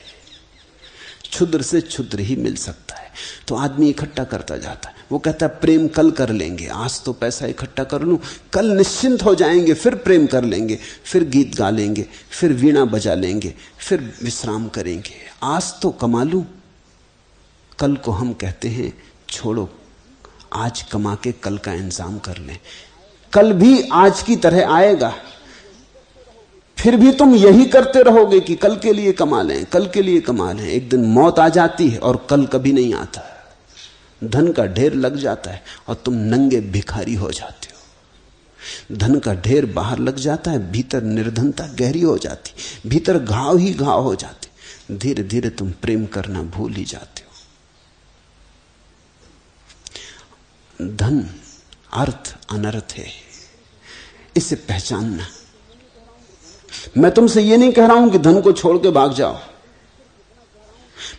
क्षुद्र से क्षुद्र ही मिल सकता है। तो आदमी इकट्ठा करता जाता है। वो कहता है प्रेम कल कर लेंगे, आज तो पैसा इकट्ठा कर लूं, कल निश्चिंत हो जाएंगे, फिर प्रेम कर लेंगे, फिर गीत गा लेंगे, फिर वीणा बजा लेंगे, फिर विश्राम करेंगे। आज तो कमा लूं, कल को हम कहते हैं छोड़ो, आज कमा के कल का इंतजाम कर लें। कल भी आज की तरह आएगा, फिर भी तुम यही करते रहोगे कि कल के लिए कमा लें, कल के लिए कमा लें। एक दिन मौत आ जाती है और कल कभी नहीं आता। धन का ढेर लग जाता है और तुम नंगे भिखारी हो जाते हो। धन का ढेर बाहर लग जाता है, भीतर निर्धनता गहरी हो जाती, भीतर घाव ही घाव हो जाते। धीरे धीरे तुम प्रेम करना भूल ही जाते हो। धन अर्थ अनर्थ है, इसे पहचानना। मैं तुमसे यह नहीं कह रहा हूं कि धन को छोड़ के भाग जाओ,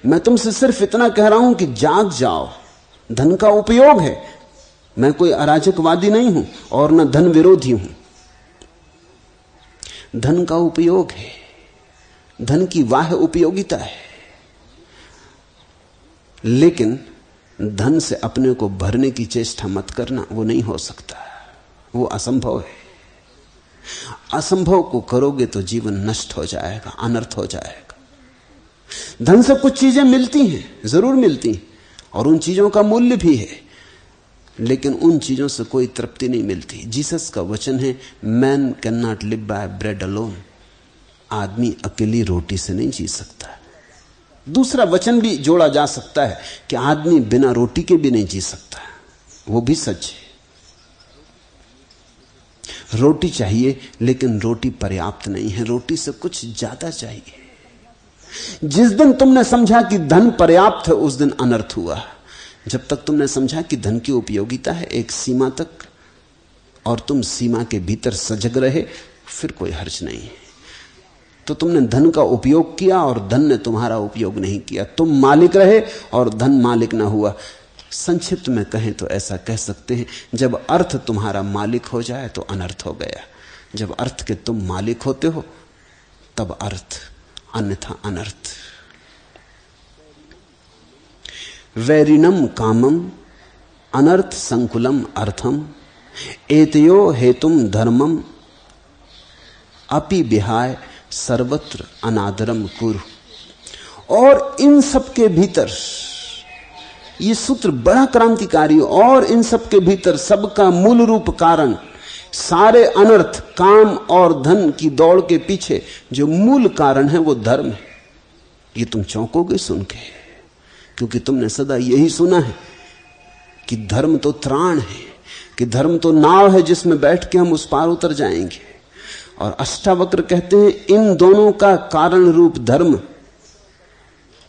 मैं तुमसे सिर्फ इतना कह रहा हूं कि जाग जाओ। धन का उपयोग है, मैं कोई अराजकवादी नहीं हूं और न धन विरोधी हूं। धन का उपयोग है, धन की वाह उपयोगिता है, लेकिन धन से अपने को भरने की चेष्टा मत करना, वो नहीं हो सकता, वो असंभव है। असंभव को करोगे तो जीवन नष्ट हो जाएगा, अनर्थ हो जाएगा। धन से कुछ चीजें मिलती हैं, जरूर मिलती हैं, और उन चीजों का मूल्य भी है, लेकिन उन चीजों से कोई तृप्ति नहीं मिलती। जीसस का वचन है, man can not live by bread alone. आदमी अकेली रोटी से नहीं जी सकता। दूसरा वचन भी जोड़ा जा सकता है कि आदमी बिना रोटी के भी नहीं जी सकता, वो भी सच है। रोटी चाहिए, लेकिन रोटी पर्याप्त नहीं है, रोटी से कुछ ज्यादा चाहिए। जिस दिन तुमने समझा कि धन पर्याप्त है, उस दिन अनर्थ हुआ। जब तक तुमने समझा कि धन की उपयोगिता है एक सीमा तक, और तुम सीमा के भीतर सजग रहे, फिर कोई हर्ज नहीं है। तो तुमने धन का उपयोग किया और धन ने तुम्हारा उपयोग नहीं किया। तुम मालिक रहे और धन मालिक ना हुआ। संक्षिप्त में कहें तो ऐसा कह सकते हैं, जब अर्थ तुम्हारा मालिक हो जाए तो अनर्थ हो गया। जब अर्थ के तुम मालिक होते हो तब अर्थ, अन्यथा अनर्थ। वैरिणम कामम अनर्थ संकुलम अर्थम एतयो हेतुम धर्मम अपि विहाय सर्वत्र अनादरम कुरु। और इन सब के भीतर, ये सूत्र बड़ा क्रांतिकारी, और इन सब के भीतर सबका मूल रूप कारण, सारे अनर्थ, काम और धन की दौड़ के पीछे जो मूल कारण है वो धर्म है। ये तुम चौंकोगे सुन के, क्योंकि तुमने सदा यही सुना है कि धर्म तो त्राण है, कि धर्म तो नाव है जिसमें बैठ के हम उस पार उतर जाएंगे। और अष्टावक्र कहते हैं इन दोनों का कारण रूप धर्म,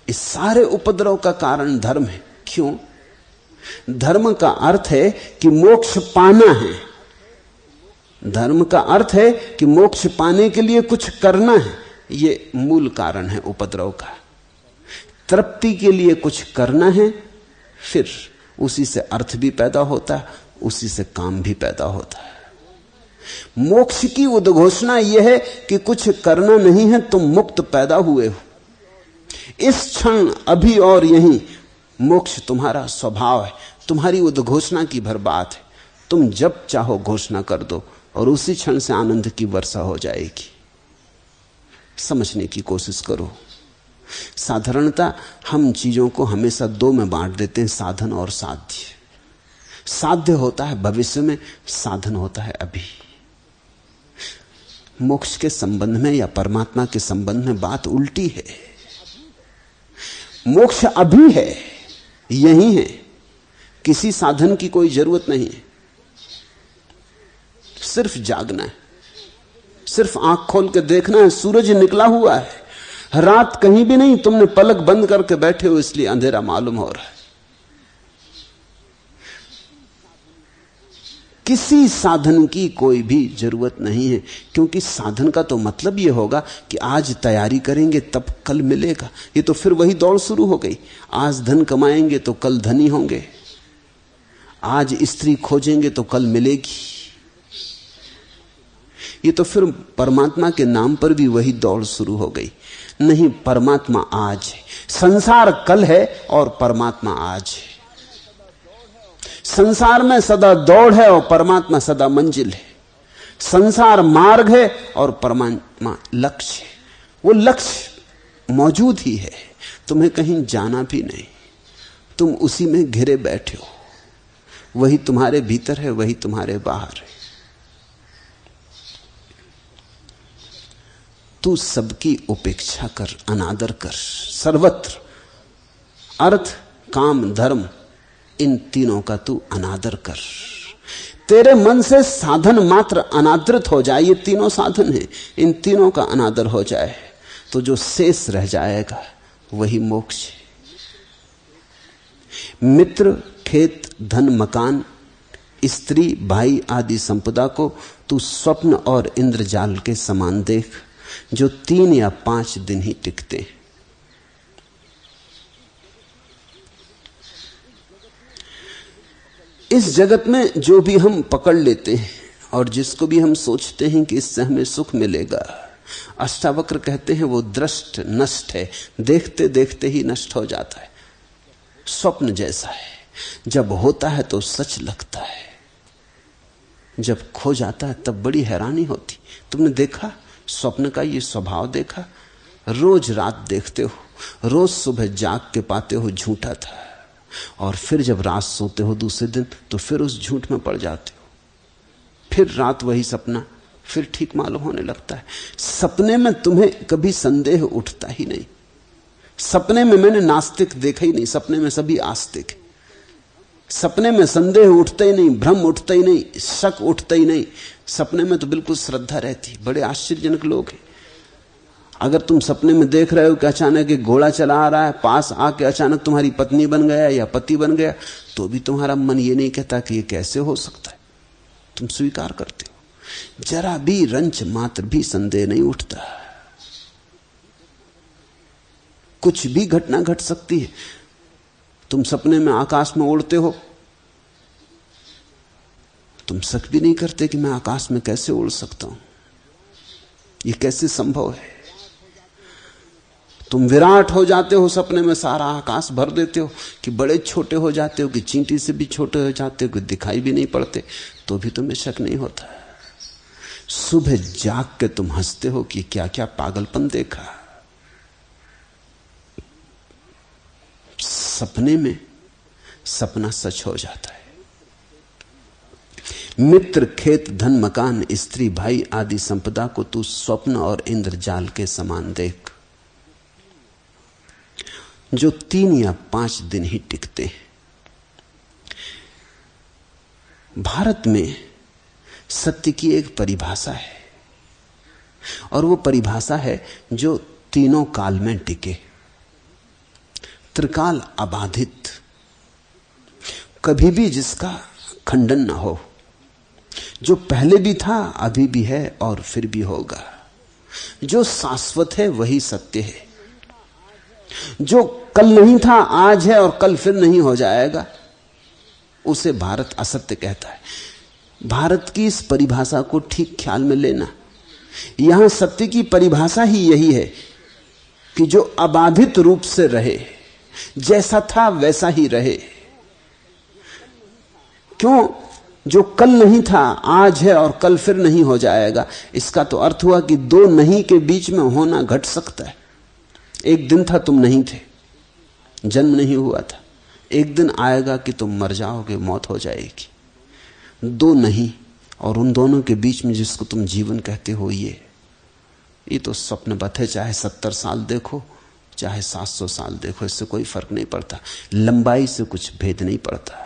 इस सारे उपद्रव का कारण धर्म है। क्यों? धर्म का अर्थ है कि मोक्ष पाना है। धर्म का अर्थ है कि मोक्ष पाने के लिए कुछ करना है। ये मूल कारण है उपद्रव का। तृप्ति के लिए कुछ करना है, फिर उसी से अर्थ भी पैदा होता है, उसी से काम भी पैदा होता है। मोक्ष की उद्घोषणा यह है कि कुछ करना नहीं है, तुम मुक्त पैदा हुए हो। इस क्षण, अभी और यहीं मोक्ष तुम्हारा स्वभाव है, तुम्हारी उद्घोषणा की भर बात है। तुम जब चाहो घोषणा कर दो और उसी क्षण से आनंद की वर्षा हो जाएगी। समझने की कोशिश करो। साधारणता हम चीजों को हमेशा दो में बांट देते हैं, साधन और साध्य। साध्य होता है भविष्य में, साधन होता है अभी। मोक्ष के संबंध में या परमात्मा के संबंध में बात उल्टी है। मोक्ष अभी है, यही है, किसी साधन की कोई जरूरत नहीं है। सिर्फ जागना है, सिर्फ आंख खोल के देखना है। सूरज निकला हुआ है, रात कहीं भी नहीं, तुमने पलक बंद करके बैठे हो इसलिए अंधेरा मालूम हो रहा है। किसी साधन की कोई भी जरूरत नहीं है, क्योंकि साधन का तो मतलब यह होगा कि आज तैयारी करेंगे तब कल मिलेगा। ये तो फिर वही दौड़ शुरू हो गई। आज धन कमाएंगे तो कल धनी होंगे, आज स्त्री खोजेंगे तो कल मिलेगी। ये तो फिर परमात्मा के नाम पर भी वही दौड़ शुरू हो गई। नहीं, परमात्मा आज है, संसार कल है और परमात्मा आज है। संसार में सदा दौड़ है और परमात्मा सदा मंजिल है। संसार मार्ग है और परमात्मा लक्ष्य है। वो लक्ष्य मौजूद ही है, तुम्हें कहीं जाना भी नहीं, तुम उसी में घिरे बैठे हो। वही तुम्हारे भीतर है, वही तुम्हारे बाहर है। तू सबकी उपेक्षा कर, अनादर कर। सर्वत्र अर्थ, काम, धर्म, इन तीनों का तू अनादर कर। तेरे मन से साधन मात्र अनादृत हो जाए। ये तीनों साधन हैं, इन तीनों का अनादर हो जाए तो जो शेष रह जाएगा वही मोक्ष है। मित्र, खेत, धन, मकान स्त्री भाई आदि संपदा को तू स्वप्न और इंद्रजाल के समान देख, जो 3 या 5 दिन ही टिकते। इस जगत में जो भी हम पकड़ लेते हैं और जिसको भी हम सोचते हैं कि इससे हमें सुख मिलेगा, अष्टावक्र कहते हैं वो दृष्ट नष्ट है, देखते देखते ही नष्ट हो जाता है। स्वप्न जैसा है, जब होता है तो सच लगता है, जब खो जाता है तब बड़ी हैरानी होती। तुमने देखा स्वप्न का ये स्वभाव देखा? रोज रात देखते हो, रोज सुबह जाग के पाते हो झूठा था, और फिर जब रात सोते हो दूसरे दिन तो फिर उस झूठ में पड़ जाते हो, फिर रात वही सपना, फिर ठीक मालूम होने लगता है। सपने में तुम्हें कभी संदेह उठता ही नहीं। सपने में मैंने नास्तिक देखा ही नहीं, सपने में सभी आस्तिक। सपने में संदेह उठता ही नहीं, भ्रम उठता ही नहीं, शक उठता ही नहीं। सपने में तो बिल्कुल श्रद्धा रहती। बड़े आश्चर्यजनक लोग हैं। अगर तुम सपने में देख रहे हो कि अचानक एक घोड़ा चला आ रहा है, पास आके अचानक तुम्हारी पत्नी बन गया या पति बन गया, तो भी तुम्हारा मन ये नहीं कहता कि ये कैसे हो सकता है, तुम स्वीकार करते हो। जरा भी रंच मात्र भी संदेह नहीं उठता। कुछ भी घटना घट सकती है। तुम सपने में आकाश में उड़ते हो, तुम शक भी नहीं करते कि मैं आकाश में कैसे उड़ सकता हूं, ये कैसे संभव है। तुम विराट हो जाते हो सपने में, सारा आकाश भर देते हो, कि बड़े छोटे हो जाते हो, कि चींटी से भी छोटे हो जाते हो, कि दिखाई भी नहीं पड़ते, तो भी तुम्हें शक नहीं होता। सुबह जाग के तुम हंसते हो कि क्या क्या पागलपन देखा। सपने में सपना सच हो जाता है। मित्र खेत धन मकान स्त्री भाई आदि संपदा को तू स्वप्न और इंद्रजाल के समान देख, जो 3 या 5 दिन ही टिकते हैं। भारत में सत्य की एक परिभाषा है, और वो परिभाषा है जो तीनों काल में टिके। त्रिकाल अबाधित, कभी भी जिसका खंडन ना हो, जो पहले भी था अभी भी है और फिर भी होगा। जो शाश्वत है वही सत्य है। जो कल नहीं था आज है और कल फिर नहीं हो जाएगा, उसे भारत असत्य कहता है। भारत की इस परिभाषा को ठीक ख्याल में लेना। यहां सत्य की परिभाषा ही यही है कि जो अबाधित रूप से रहे, जैसा था वैसा ही रहे। क्यों? जो कल नहीं था आज है और कल फिर नहीं हो जाएगा। इसका तो अर्थ हुआ कि दो नहीं के बीच में होना घट सकता है। एक दिन था तुम नहीं थे, जन्म नहीं हुआ था। एक दिन आएगा कि तुम मर जाओगे, मौत हो जाएगी। दो नहीं, और उन दोनों के बीच में जिसको तुम जीवन कहते हो, ये तो स्वप्नवत है। चाहे 70 साल देखो, चाहे 700 साल देखो, इससे कोई फर्क नहीं पड़ता। लंबाई से कुछ भेद नहीं पड़ता।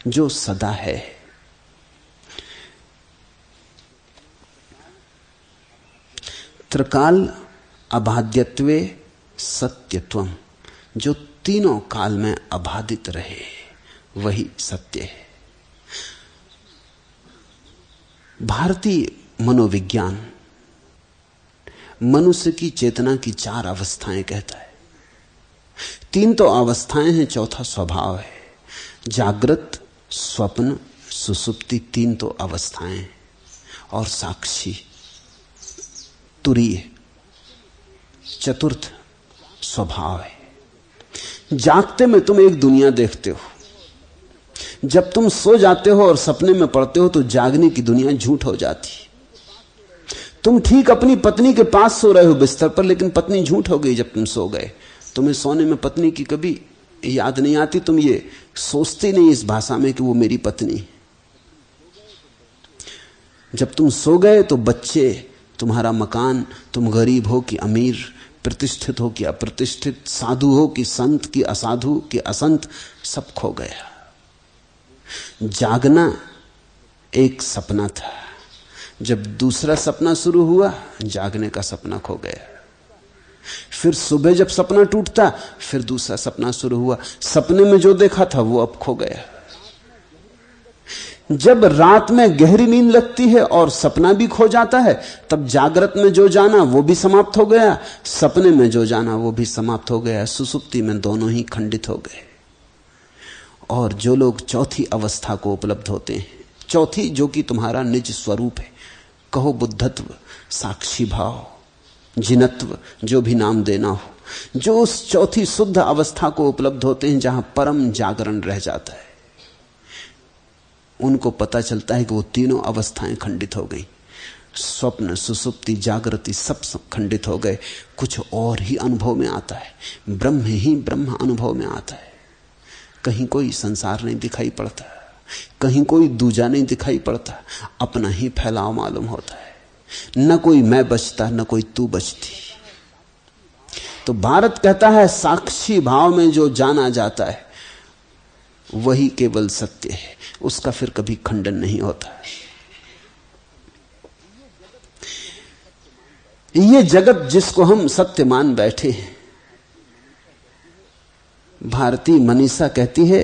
जो सदा है, त्रिकाल अबाध्यत्वे सत्यत्वम, जो तीनों काल में अबाधित रहे वही सत्य है। भारतीय मनोविज्ञान मनुष्य की चेतना की 4 अवस्थाएं कहता है। 3 तो अवस्थाएं हैं, चौथा स्वभाव है। जागृत, स्वप्न, सुसुप्ति 3 तो अवस्थाएं हैं, और साक्षी, तुरीय, चतुर्थ स्वभाव है। जागते में तुम एक दुनिया देखते हो। जब तुम सो जाते हो और सपने में पड़ते हो तो जागने की दुनिया झूठ हो जाती। तुम ठीक अपनी पत्नी के पास सो रहे हो बिस्तर पर, लेकिन पत्नी झूठ हो गई जब तुम सो गए। तुम्हें सोने में पत्नी की कभी याद नहीं आती, तुम ये सोचते नहीं इस भाषा में कि वो मेरी पत्नी। जब तुम सो गए तो बच्चे, तुम्हारा मकान, तुम गरीब हो कि अमीर, प्रतिष्ठित हो कि अप्रतिष्ठित, साधु हो कि संत कि असाधु कि असंत, सब खो गया। जागना एक सपना था, जब दूसरा सपना शुरू हुआ जागने का सपना खो गया। फिर सुबह जब सपना टूटता फिर दूसरा सपना शुरू हुआ। सपने में जो देखा था वो अब खो गया। जब रात में गहरी नींद लगती है और सपना भी खो जाता है, तब जागृत में जो जाना वो भी समाप्त हो गया, सपने में जो जाना वो भी समाप्त हो गया। सुसुप्ति में दोनों ही खंडित हो गए। और जो लोग चौथी अवस्था को उपलब्ध होते हैं, चौथी जो कि तुम्हारा निज स्वरूप है, कहो बुद्धत्व, साक्षी भाव, जिनत्व, जो भी नाम देना हो, जो उस चौथी शुद्ध अवस्था को उपलब्ध होते हैं जहां परम जागरण रह जाता है, उनको पता चलता है कि वो तीनों अवस्थाएं खंडित हो गई। स्वप्न, सुसुप्ति, जागृति सब खंडित हो गए। कुछ और ही अनुभव में आता है, ब्रह्म ही ब्रह्म अनुभव में आता है। कहीं कोई संसार नहीं दिखाई पड़ता, कहीं कोई दूजा नहीं दिखाई पड़ता, अपना ही फैलाव मालूम होता है। न कोई मैं बचता, न कोई तू बचती। तो भारत कहता है साक्षी भाव में जो जाना जाता है वही केवल सत्य है, उसका फिर कभी खंडन नहीं होता। ये जगत जिसको हम सत्य मान बैठे हैं, भारतीय मनीषा कहती है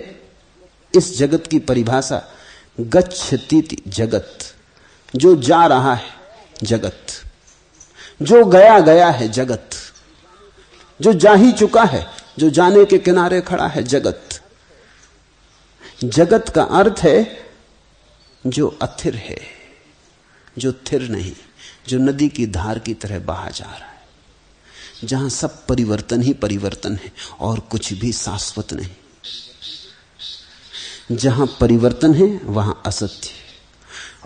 इस जगत की परिभाषा गच्छतीति जगत, जो जा रहा है जगत, जो गया गया है जगत, जो जा ही चुका है, जो जाने के किनारे खड़ा है जगत। जगत का अर्थ है जो अथिर है, जो थिर नहीं, जो नदी की धार की तरह बहा जा रहा है, जहां सब परिवर्तन ही परिवर्तन है और कुछ भी शाश्वत नहीं। जहां परिवर्तन है वहां असत्य,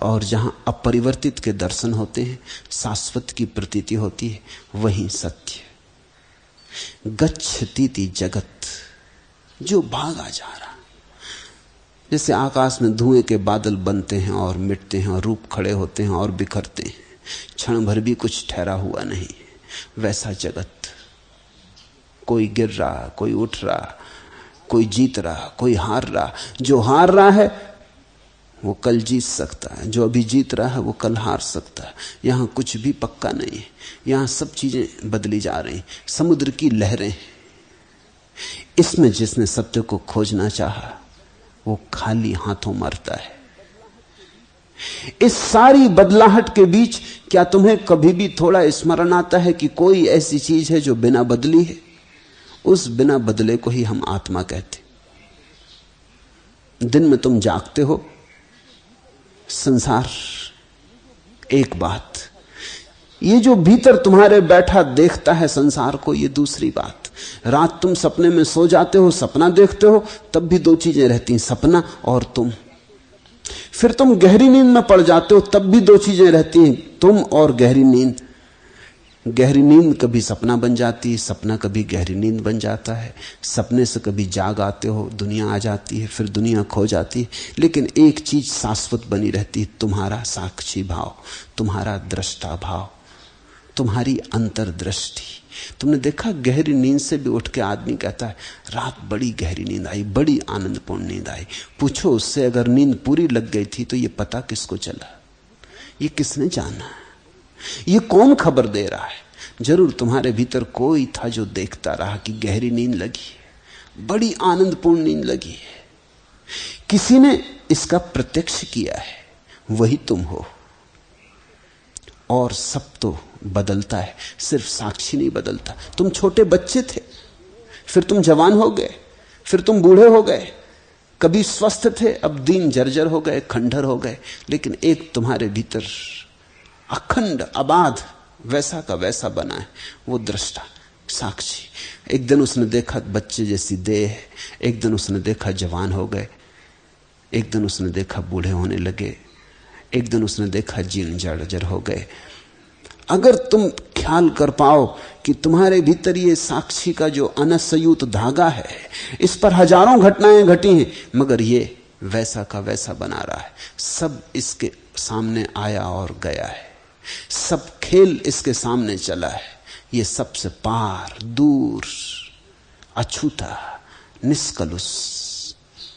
और जहां अपरिवर्तित के दर्शन होते हैं, शाश्वत की प्रतीति होती है, वही सत्य। गच्छतीति जगत, जो भागा जा रहा। जैसे आकाश में धुएं के बादल बनते हैं और मिटते हैं और रूप खड़े होते हैं और बिखरते हैं, क्षण भर भी कुछ ठहरा हुआ नहीं, वैसा जगत। कोई गिर रहा, कोई उठ रहा, कोई जीत रहा, कोई हार रहा। जो हार रहा है वो कल जीत सकता है, जो अभी जीत रहा है वो कल हार सकता है। यहां कुछ भी पक्का नहीं है, यहां सब चीजें बदली जा रही, समुद्र की लहरें। इसमें जिसने सत्य को खोजना चाहा वो खाली हाथों मरता है। इस सारी बदलाहट के बीच क्या तुम्हें कभी भी थोड़ा स्मरण आता है कि कोई ऐसी चीज है जो बिना बदली है? उस बिना बदले को ही हम आत्मा कहते। दिन में तुम जागते हो, संसार एक बात, ये जो भीतर तुम्हारे बैठा देखता है संसार को, ये दूसरी बात। रात तुम सपने में सो जाते हो, सपना देखते हो, तब भी दो चीजें रहती हैं, सपना और तुम। फिर तुम गहरी नींद में पड़ जाते हो, तब भी दो चीजें रहती हैं, तुम और गहरी नींद। गहरी नींद कभी सपना बन जाती है, सपना कभी गहरी नींद बन जाता है। सपने से कभी जाग आते हो, दुनिया आ जाती है, फिर दुनिया खो जाती है, लेकिन एक चीज शाश्वत बनी रहती है, तुम्हारा साक्षी भाव, तुम्हारा दृष्टा भाव, तुम्हारी अंतर्दृष्टि। तुमने देखा गहरी नींद से भी उठ के आदमी कहता है रात बड़ी गहरी नींद आई, बड़ी आनंदपूर्ण नींद आई। पूछो उससे अगर नींद पूरी लग गई थी तो ये पता किसको चला, ये किसने जाना, ये कौन खबर दे रहा है? जरूर तुम्हारे भीतर कोई था जो देखता रहा कि गहरी नींद लगी है, बड़ी आनंदपूर्ण नींद लगी है। किसी ने इसका प्रत्यक्ष किया है, वही तुम हो। और सब तो बदलता है, सिर्फ साक्षी नहीं बदलता। तुम छोटे बच्चे थे, फिर तुम जवान हो गए, फिर तुम बूढ़े हो गए, कभी स्वस्थ थे, अब दीन जर्जर हो गए, खंडर हो गए, लेकिन एक तुम्हारे भीतर अखंड अबाध वैसा का वैसा बना है, वो दृष्टा, साक्षी। एक दिन उसने देखा बच्चे जैसी देह, एक दिन उसने देखा जवान हो गए, एक दिन उसने देखा बूढ़े होने लगे, एक दिन उसने देखा जीर्ण जर्जर हो गए। अगर तुम ख्याल कर पाओ कि तुम्हारे भीतर ये साक्षी का जो अनसयूत धागा है, इस पर हजारों घटनाएं घटी हैं, मगर ये वैसा का वैसा बना रहा है। सब इसके सामने आया और गया है, सब खेल इसके सामने चला है। ये सबसे पार, दूर, अछूता, निष्कलुष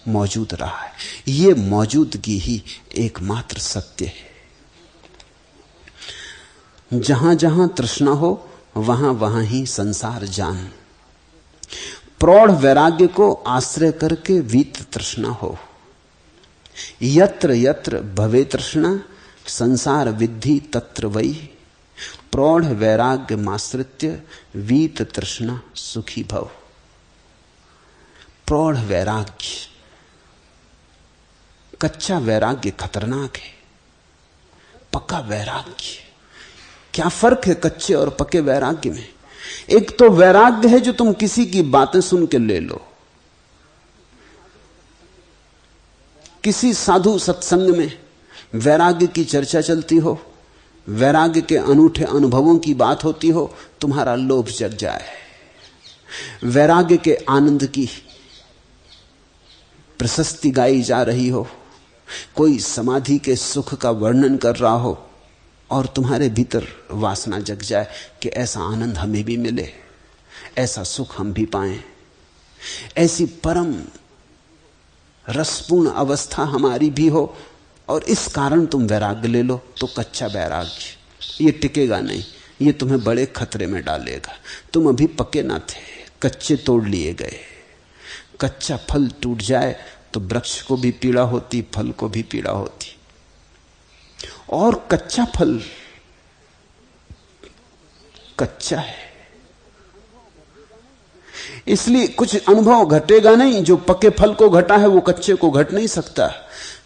मौजूद रहा है। ये मौजूदगी ही एकमात्र सत्य है। जहां जहां तृष्णा हो वहां वहां ही संसार जान। प्रौढ़ वैराग्य को आश्रय करके वीत तृष्णा हो। यत्र यत्र भवे तृष्णा संसार विद्धि तत्र वै प्रौढ़ वैराग्य माश्रित्य वीत तृष्णा सुखी भव। प्रौढ़ वैराग्य, कच्चा वैराग्य खतरनाक है, पक्का वैराग्य। क्या फर्क है कच्चे और पक्के वैराग्य में? एक तो वैराग्य है जो तुम किसी की बातें सुन के ले लो, किसी साधु सत्संग में वैराग्य की चर्चा चलती हो, वैराग्य के अनूठे अनुभवों की बात होती हो, तुम्हारा लोभ जग जाए। वैराग्य के आनंद की प्रशस्ति गाई जा रही हो, कोई समाधि के सुख का वर्णन कर रहा हो और तुम्हारे भीतर वासना जग जाए कि ऐसा आनंद हमें भी मिले, ऐसा सुख हम भी पाएं, ऐसी परम रसपूर्ण अवस्था हमारी भी हो, और इस कारण तुम वैराग्य ले लो, तो कच्चा वैराग्य ये टिकेगा नहीं, ये तुम्हें बड़े खतरे में डालेगा। तुम अभी पके ना थे, कच्चे तोड़ लिए गए। कच्चा फल टूट जाए तो वृक्ष को भी पीड़ा होती, फल को भी पीड़ा होती। और कच्चा फल कच्चा है, इसलिए कुछ अनुभव घटेगा नहीं। जो पके फल को घटा है वो कच्चे को घट नहीं सकता,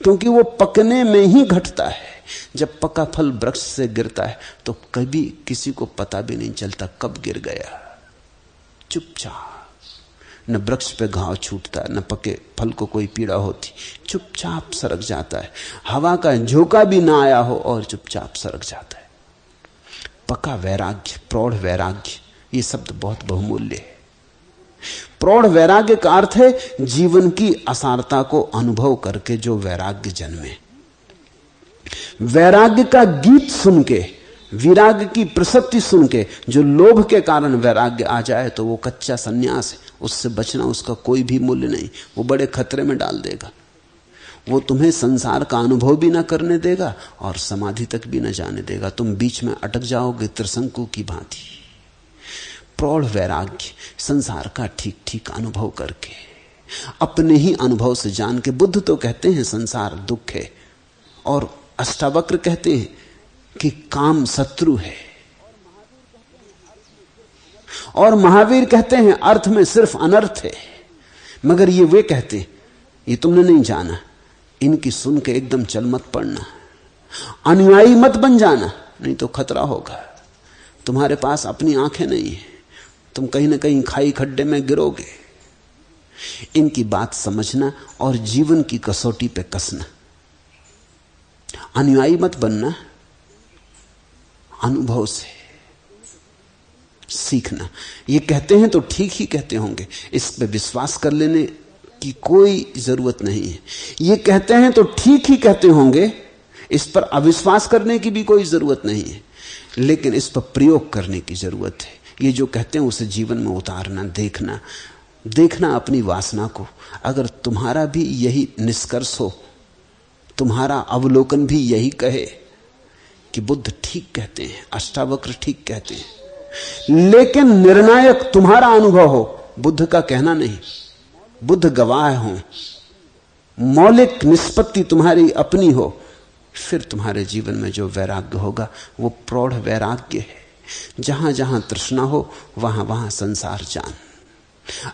क्योंकि वो पकने में ही घटता है। जब पका फल वृक्ष से गिरता है तो कभी किसी को पता भी नहीं चलता कब गिर गया, चुपचाप। न वृक्ष पे घाव छूटता है, न पके फल को कोई पीड़ा होती, चुपचाप सरक जाता है। हवा का झोंका भी ना आया हो और चुपचाप सरक जाता है। पका वैराग्य, प्रौढ़ वैराग्य, ये शब्द बहुत बहुमूल्य है। प्रौढ़ वैराग्य का अर्थ है जीवन की असारता को अनुभव करके जो वैराग्य जन्मे। वैराग्य का गीत सुन के, विराग की प्रसक्ति सुन के जो लोभ के कारण वैराग्य आ जाए तो वो कच्चा सन्यास है, उससे बचना उसका कोई भी मूल्य नहीं, वो बड़े खतरे में डाल देगा। वो तुम्हें संसार का अनुभव भी ना करने देगा और समाधि तक भी ना जाने देगा, तुम बीच में अटक जाओगे त्रिशंकु की भांति। प्रौढ़ वैराग्य, संसार का ठीक ठीक अनुभव करके, अपने ही अनुभव से जान के। बुद्ध तो कहते हैं संसार दुख है, और अष्टावक्र कहते हैं कि काम शत्रु है, और महावीर कहते हैं अर्थ में सिर्फ अनर्थ है। मगर ये वे कहते हैं, ये तुमने नहीं जाना, इनकी सुन के एकदम चल मत पड़ना, अनुयायी मत बन जाना, नहीं तो खतरा होगा। तुम्हारे पास अपनी आंखें नहीं है, तुम कहीं ना कहीं खाई खड्डे में गिरोगे। इनकी बात समझना और जीवन की कसौटी पे कसना। अनुयायी मत बनना, अनुभव से सीखना। ये कहते हैं तो ठीक ही कहते होंगे, इस पे विश्वास कर लेने की कोई जरूरत नहीं है। ये कहते हैं तो ठीक ही कहते होंगे, इस पर अविश्वास करने की भी कोई जरूरत नहीं है, लेकिन इस पर प्रयोग करने की जरूरत है। ये जो कहते हैं उसे जीवन में उतारना, देखना अपनी वासना को। अगर तुम्हारा भी यही निष्कर्ष हो, तुम्हारा अवलोकन भी यही कहे कि बुद्ध ठीक कहते हैं, अष्टावक्र ठीक कहते हैं, लेकिन निर्णायक तुम्हारा अनुभव हो, बुद्ध का कहना नहीं, बुद्ध गवाह हो, मौलिक निष्पत्ति तुम्हारी अपनी हो, फिर तुम्हारे जीवन में जो वैराग्य होगा वो प्रौढ़ वैराग्य है। जहां जहां तृष्णा हो वहां वहां संसार जान।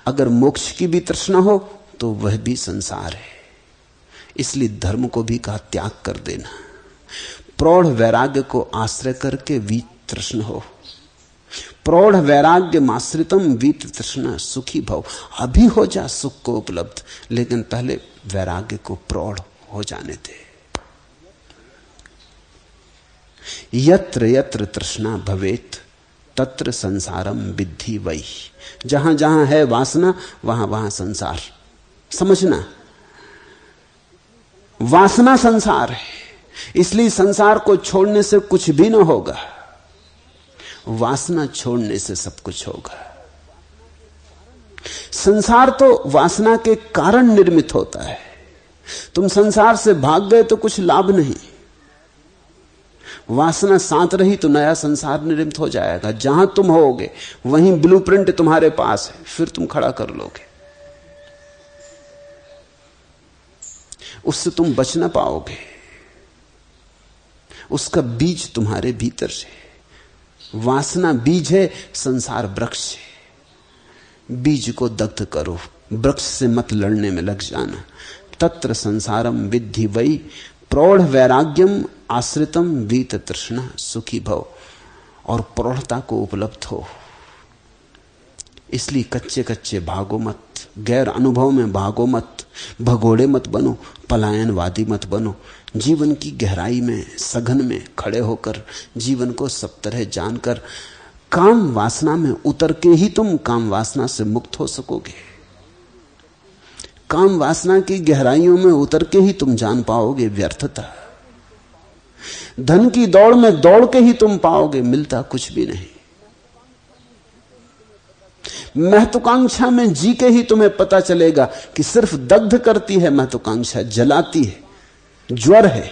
अगर मोक्ष की भी तृष्णा हो तो वह भी संसार है। इसलिए धर्म को भी कहा त्याग कर देना। प्रौढ़ वैराग्य को आश्रय करके वीत तृष्ण हो। प्रौढ़ वैराग्य माश्रितम वीत तृष्णा सुखी भव। अभी हो जा सुख को उपलब्ध, लेकिन पहले वैराग्य को प्रौढ़ हो जाने दे। यत्र यत्र तृष्णा भवेत तत्र संसारम विद्धि वै। जहां जहां है वासना वहां वहां संसार। समझना, वासना संसार है, इसलिए संसार को छोड़ने से कुछ भी ना होगा, वासना छोड़ने से सब कुछ होगा। संसार तो वासना के कारण निर्मित होता है। तुम संसार से भाग गए तो कुछ लाभ नहीं, वासना साथ रही तो नया संसार निर्मित हो जाएगा। जहां तुम होगे वहीं ब्लूप्रिंट तुम्हारे पास है, फिर तुम खड़ा कर लोगे। उससे तुम बच ना पाओगे। उसका बीज तुम्हारे भीतर है। वासना बीज है, संसार वृक्ष है। बीज को दग्ध करो, वृक्ष से मत लड़ने में लग जाना। तत्र संसारम विद्धि वै प्रौढ़ वैराग्यम आश्रितम वीत तृष्णा सुखी भव। और प्रौढ़ता को उपलब्ध हो। इसलिए कच्चे कच्चे भागो मत, गैर अनुभव में भागो मत, भगोड़े मत बनो, पलायनवादी मत बनो। जीवन की गहराई में, सघन में खड़े होकर, जीवन को सब तरह जानकर, काम वासना में उतर के ही तुम काम वासना से मुक्त हो सकोगे। काम वासना की गहराइयों में उतर के ही तुम जान पाओगे व्यर्थता। धन की दौड़ में दौड़ के ही तुम पाओगे मिलता कुछ भी नहीं। महत्वाकांक्षा में जी के ही तुम्हें पता चलेगा कि सिर्फ दग्ध करती है महत्वाकांक्षा, जलाती है, ज्वर है,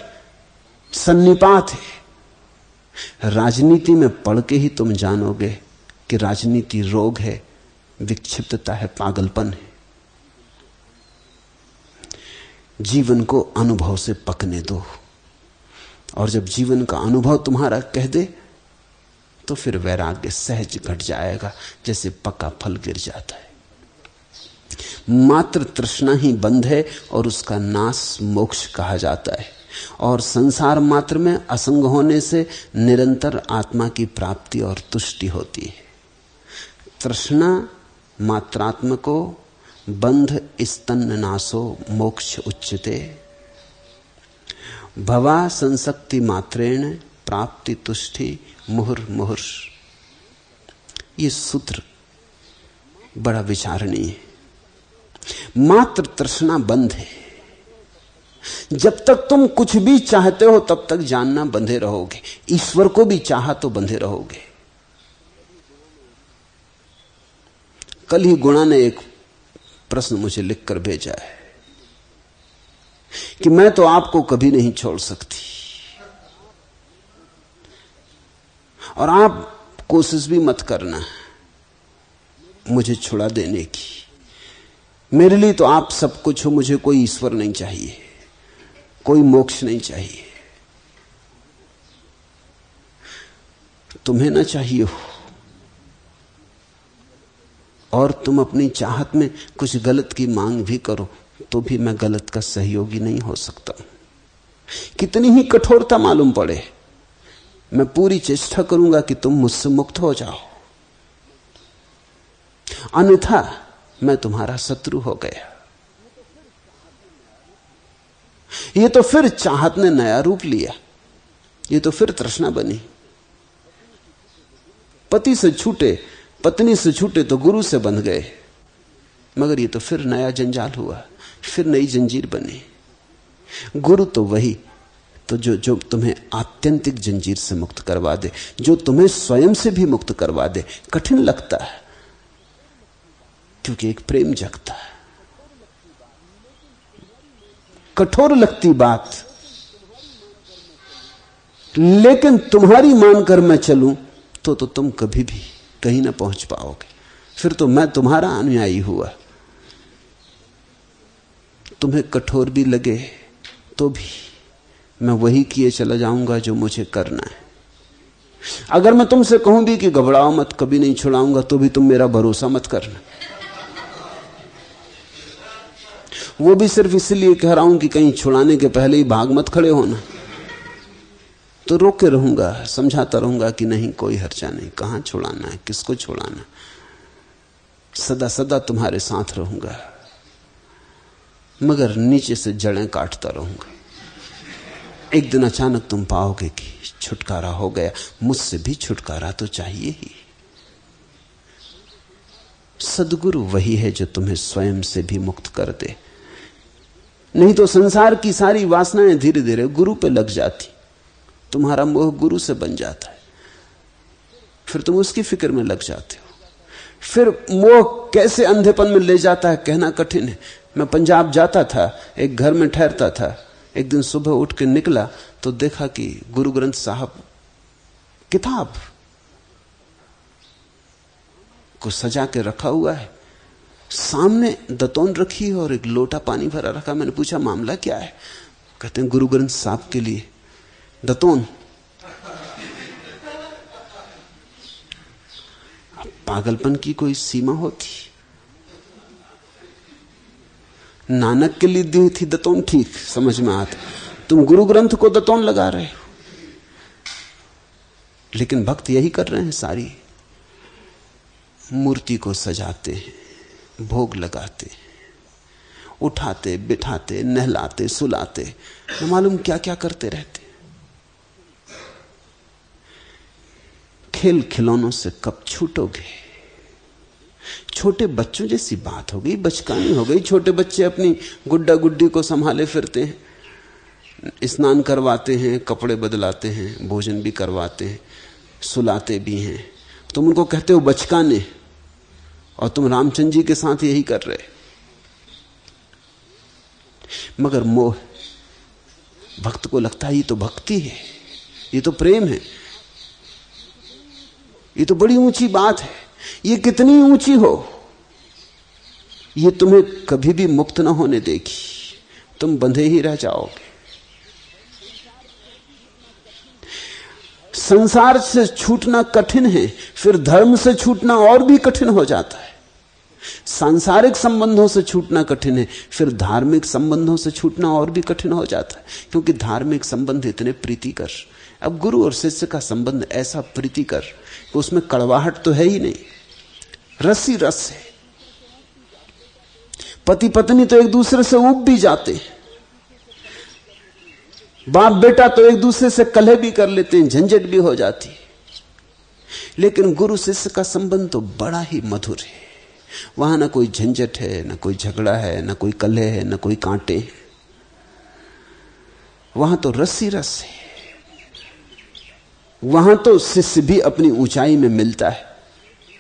सन्निपात है। राजनीति में पढ़ के ही तुम जानोगे कि राजनीति रोग है, विक्षिप्तता है, पागलपन है। जीवन को अनुभव से पकने दो, और जब जीवन का अनुभव तुम्हारा कह दे तो फिर वैराग्य सहज घट जाएगा, जैसे पका फल गिर जाता है। मात्र तृष्णा ही बंध है और उसका नाश मोक्ष कहा जाता है। और संसार मात्र में असंग होने से निरंतर आत्मा की प्राप्ति और तुष्टि होती है। तृष्णा मात्रात्मको बंध स्तन्न नाशो मोक्ष उच्यते। भवा संसक्ति मात्रेण प्राप्ति तुष्टि मुहुर मुहुर। ये सूत्र बड़ा विचारणीय है। मात्र तृष्णा बंध है। जब तक तुम कुछ भी चाहते हो तब तक जानना बंधे रहोगे। ईश्वर को भी चाहा तो बंधे रहोगे। कल ही गुणा ने एक प्रश्न मुझे लिखकर भेजा है कि मैं तो आपको कभी नहीं छोड़ सकती, और आप कोशिश भी मत करना मुझे छुड़ा देने की। मेरे लिए तो आप सब कुछ हो, मुझे कोई ईश्वर नहीं चाहिए, कोई मोक्ष नहीं चाहिए। तुम्हें ना चाहिए हो और तुम अपनी चाहत में कुछ गलत की मांग भी करो तो भी मैं गलत का सहयोगी नहीं हो सकता। कितनी ही कठोरता मालूम पड़े, मैं पूरी चेष्टा करूंगा कि तुम मुझसे मुक्त हो जाओ, अन्यथा मैं तुम्हारा शत्रु हो गया। ये तो फिर चाहत ने नया रूप लिया, ये तो फिर तृष्णा बनी। पति से छूटे, पत्नी से छूटे तो गुरु से बंध गए, मगर ये तो फिर नया जंजाल हुआ, फिर नई जंजीर बनी। गुरु तो वही तो जो तुम्हें आत्यंतिक जंजीर से मुक्त करवा दे, जो तुम्हें स्वयं से भी मुक्त करवा दे। कठिन लगता है क्योंकि एक प्रेम जगता है, कठोर लगती बात, लेकिन तुम्हारी मानकर मैं चलूं तो तुम कभी भी कहीं ना पहुंच पाओगे। फिर तो मैं तुम्हारा अनुयायी हुआ। तुम्हें कठोर भी लगे तो भी मैं वही किए चला जाऊंगा जो मुझे करना है। अगर मैं तुमसे कहूं भी कि घबराओ मत, कभी नहीं छुड़ाऊंगा, तो भी तुम मेरा भरोसा मत करना। वो भी सिर्फ इसलिए कह रहा हूं कि कहीं छुड़ाने के पहले ही भाग मत खड़े होना। तो रोक के रहूंगा, समझाता रहूंगा कि नहीं, कोई हर्जा नहीं, कहां छुड़ाना है, किसको छुड़ाना, सदा सदा तुम्हारे साथ रहूंगा, मगर नीचे से जड़ें काटता रहूंगा। एक दिन अचानक तुम पाओगे कि छुटकारा हो गया। मुझसे भी छुटकारा तो चाहिए ही। सद्गुरु वही है जो तुम्हें स्वयं से भी मुक्त कर दे। नहीं तो संसार की सारी वासनाएं धीरे धीरे गुरु पे लग जाती, तुम्हारा मोह गुरु से बन जाता है, फिर तुम उसकी फिक्र में लग जाते हो। फिर मोह कैसे अंधेपन में ले जाता है कहना कठिन है। मैं पंजाब जाता था, एक घर में ठहरता था। एक दिन सुबह उठ के निकला तो देखा कि गुरु ग्रंथ साहब किताब को सजा के रखा हुआ है सामने दतौन रखी और एक लोटा पानी भरा रखा। मैंने पूछा मामला क्या है? कहते हैं गुरु ग्रंथ साहब के लिए दतौन। पागलपन की कोई सीमा होती? नानक के लिए दी थी दतौन, ठीक समझ में आता। तुम गुरु ग्रंथ को दतौन लगा रहे हो। लेकिन भक्त यही कर रहे हैं, सारी मूर्ति को सजाते हैं, भोग लगाते, उठाते बिठाते, नहलाते सुलाते, न मालूम क्या क्या करते रहते। खेल खिलौनों से कब छूटोगे? छोटे बच्चों जैसी बात हो गई, बचकानी हो गई। छोटे बच्चे अपनी गुड्डा गुड्डी को संभाले फिरते हैं, स्नान करवाते हैं, कपड़े बदलाते हैं, भोजन भी करवाते हैं, सुलाते भी हैं। तुम उनको कहते हो बचकाने, और तुम रामचंद्र जी के साथ यही कर रहे। मगर मोह, भक्त को लगता है ये तो भक्ति है, ये तो प्रेम है, ये तो बड़ी ऊंची बात है। ये कितनी ऊंची हो, ये तुम्हें कभी भी मुक्त ना होने देगी, तुम बंधे ही रह जाओगे। संसार से छूटना कठिन है, फिर धर्म से छूटना और भी कठिन हो जाता है। सांसारिक संबंधों से छूटना कठिन है, फिर धार्मिक संबंधों से छूटना और भी कठिन हो जाता है, क्योंकि धार्मिक संबंध इतने प्रीतिकर। अब गुरु और शिष्य का संबंध ऐसा प्रीतिकर कि उसमें कड़वाहट तो है ही नहीं, रस ही रस है। पति पत्नी तो एक दूसरे से ऊब भी जाते हैं, बाप बेटा तो एक दूसरे से कलह भी कर लेते हैं, झंझट भी हो जाती है। लेकिन गुरु शिष्य का संबंध तो बड़ा ही मधुर है। वहां ना कोई झंझट है, ना कोई झगड़ा है, ना कोई कलह है, ना कोई कांटे हैं। वहां तो रस ही रस है। वहां तो शिष्य भी अपनी ऊंचाई में मिलता है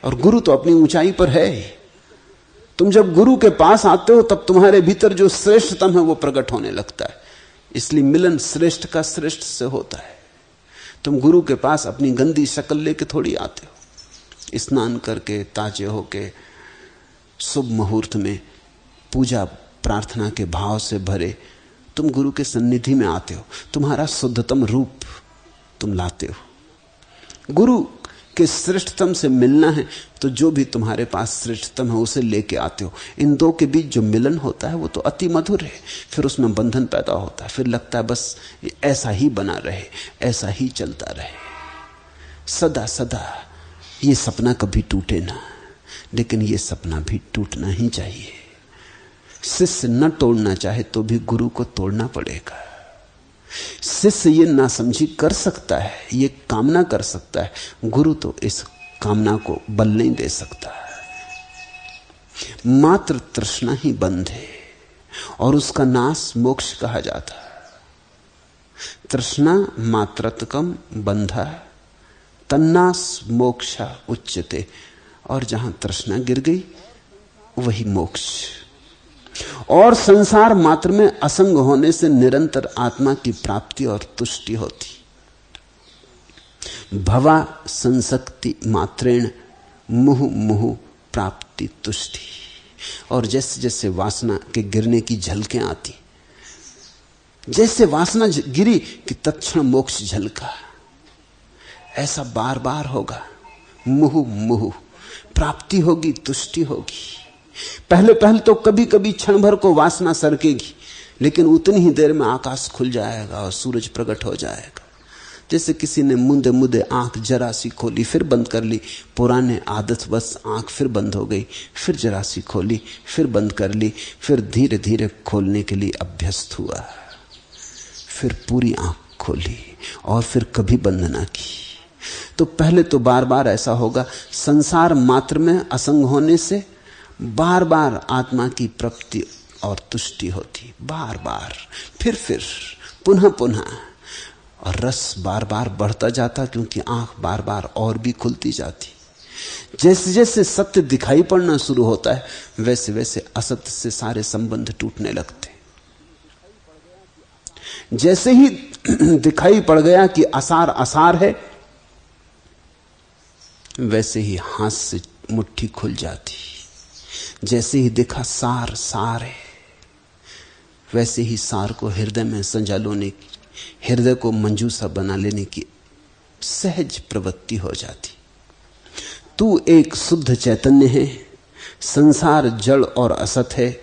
और गुरु तो अपनी ऊंचाई पर है ही। तुम जब गुरु के पास आते हो तब तुम्हारे भीतर जो श्रेष्ठतम है वो प्रकट होने लगता है। इसलिए मिलन श्रेष्ठ का श्रेष्ठ से होता है। तुम गुरु के पास अपनी गंदी शक्ल लेके थोड़ी आते हो। स्नान करके ताजे होके शुभ मुहूर्त में पूजा प्रार्थना के भाव से भरे तुम गुरु के सन्निधि में आते हो। तुम्हारा शुद्धतम रूप तुम लाते हो। गुरु के श्रेष्ठतम से मिलना है तो जो भी तुम्हारे पास श्रेष्ठतम है उसे लेके आते हो। इन दो के बीच जो मिलन होता है वो तो अति मधुर है। फिर उसमें बंधन पैदा होता है। फिर लगता है बस ऐसा ही बना रहे, ऐसा ही चलता रहे सदा सदा। ये सपना कभी टूटे ना, लेकिन ये सपना भी टूटना ही चाहिए। शिष्य न तोड़ना चाहे तो भी गुरु को तोड़ना पड़ेगा। शिष्य ये नासमझी कर सकता है, ये कामना कर सकता है, गुरु तो इस कामना को बल नहीं दे सकता। मात्र तृष्णा ही बंध है और उसका नाश मोक्ष कहा जाता है। तृष्णा मात्रतकम बंधा तन्नास मोक्षा उच्यते। और जहां तृष्णा गिर गई वही मोक्ष। और संसार मात्र में असंग होने से निरंतर आत्मा की प्राप्ति और तुष्टि होती। भवा संसक्ति मात्रेण मुहु मुहु प्राप्ति तुष्टि। और जैसे जैसे वासना के गिरने की झलकें आती, जैसे वासना गिरी कि तत्क्षण मोक्ष झलका, ऐसा बार बार होगा। मुहु मुहु प्राप्ति होगी, तुष्टि होगी। पहले पहले तो कभी कभी क्षण भर को वासना सरकेगी, लेकिन उतनी ही देर में आकाश खुल जाएगा और सूरज प्रकट हो जाएगा। जैसे किसी ने मुंदे मुंदे आंख जरा सी खोली फिर बंद कर ली, पुराने आदत बस आंख फिर बंद हो गई, फिर जरा सी खोली फिर बंद कर ली, फिर धीरे धीरे खोलने के लिए अभ्यस्त हुआ, फिर पूरी आंख खोली और फिर कभी बंद ना की। तो पहले तो बार बार ऐसा होगा। संसार मात्र में असंग होने से बार बार आत्मा की प्राप्ति और तुष्टि होती, बार बार, फिर पुनः पुनः। और रस बार बार बढ़ता जाता, क्योंकि आंख बार बार और भी खुलती जाती। जैसे जैसे सत्य दिखाई पड़ना शुरू होता है वैसे वैसे असत्य से सारे संबंध टूटने लगते। जैसे ही दिखाई पड़ गया कि आसार आसार है, वैसे ही हाथ से मुट्ठी खुल जाती। जैसे ही दिखा सार सार है, वैसे ही सार को हृदय में संजा लेने की, हृदय को मंजूसा बना लेने की सहज प्रवृत्ति हो जाती। तू एक शुद्ध चैतन्य है, संसार जड़ और असत है,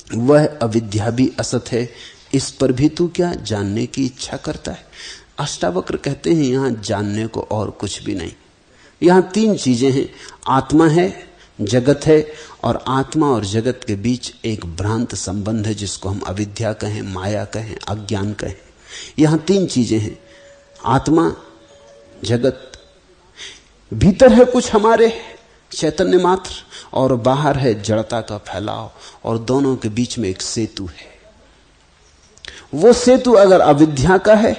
वह अविद्या भी असत है, इस पर भी तू क्या जानने की इच्छा करता है। अष्टावक्र कहते हैं यहां जानने को और कुछ भी नहीं, यहां तीन चीजें हैं, आत्मा है, जगत है, और आत्मा और जगत के बीच एक भ्रांत संबंध है जिसको हम अविद्या कहें, माया कहें, अज्ञान कहें। यहां तीन चीजें हैं, आत्मा, जगत, भीतर है कुछ हमारे चैतन्य मात्र, और बाहर है जड़ता का फैलाव, और दोनों के बीच में एक सेतु है। वो सेतु अगर अविद्या का है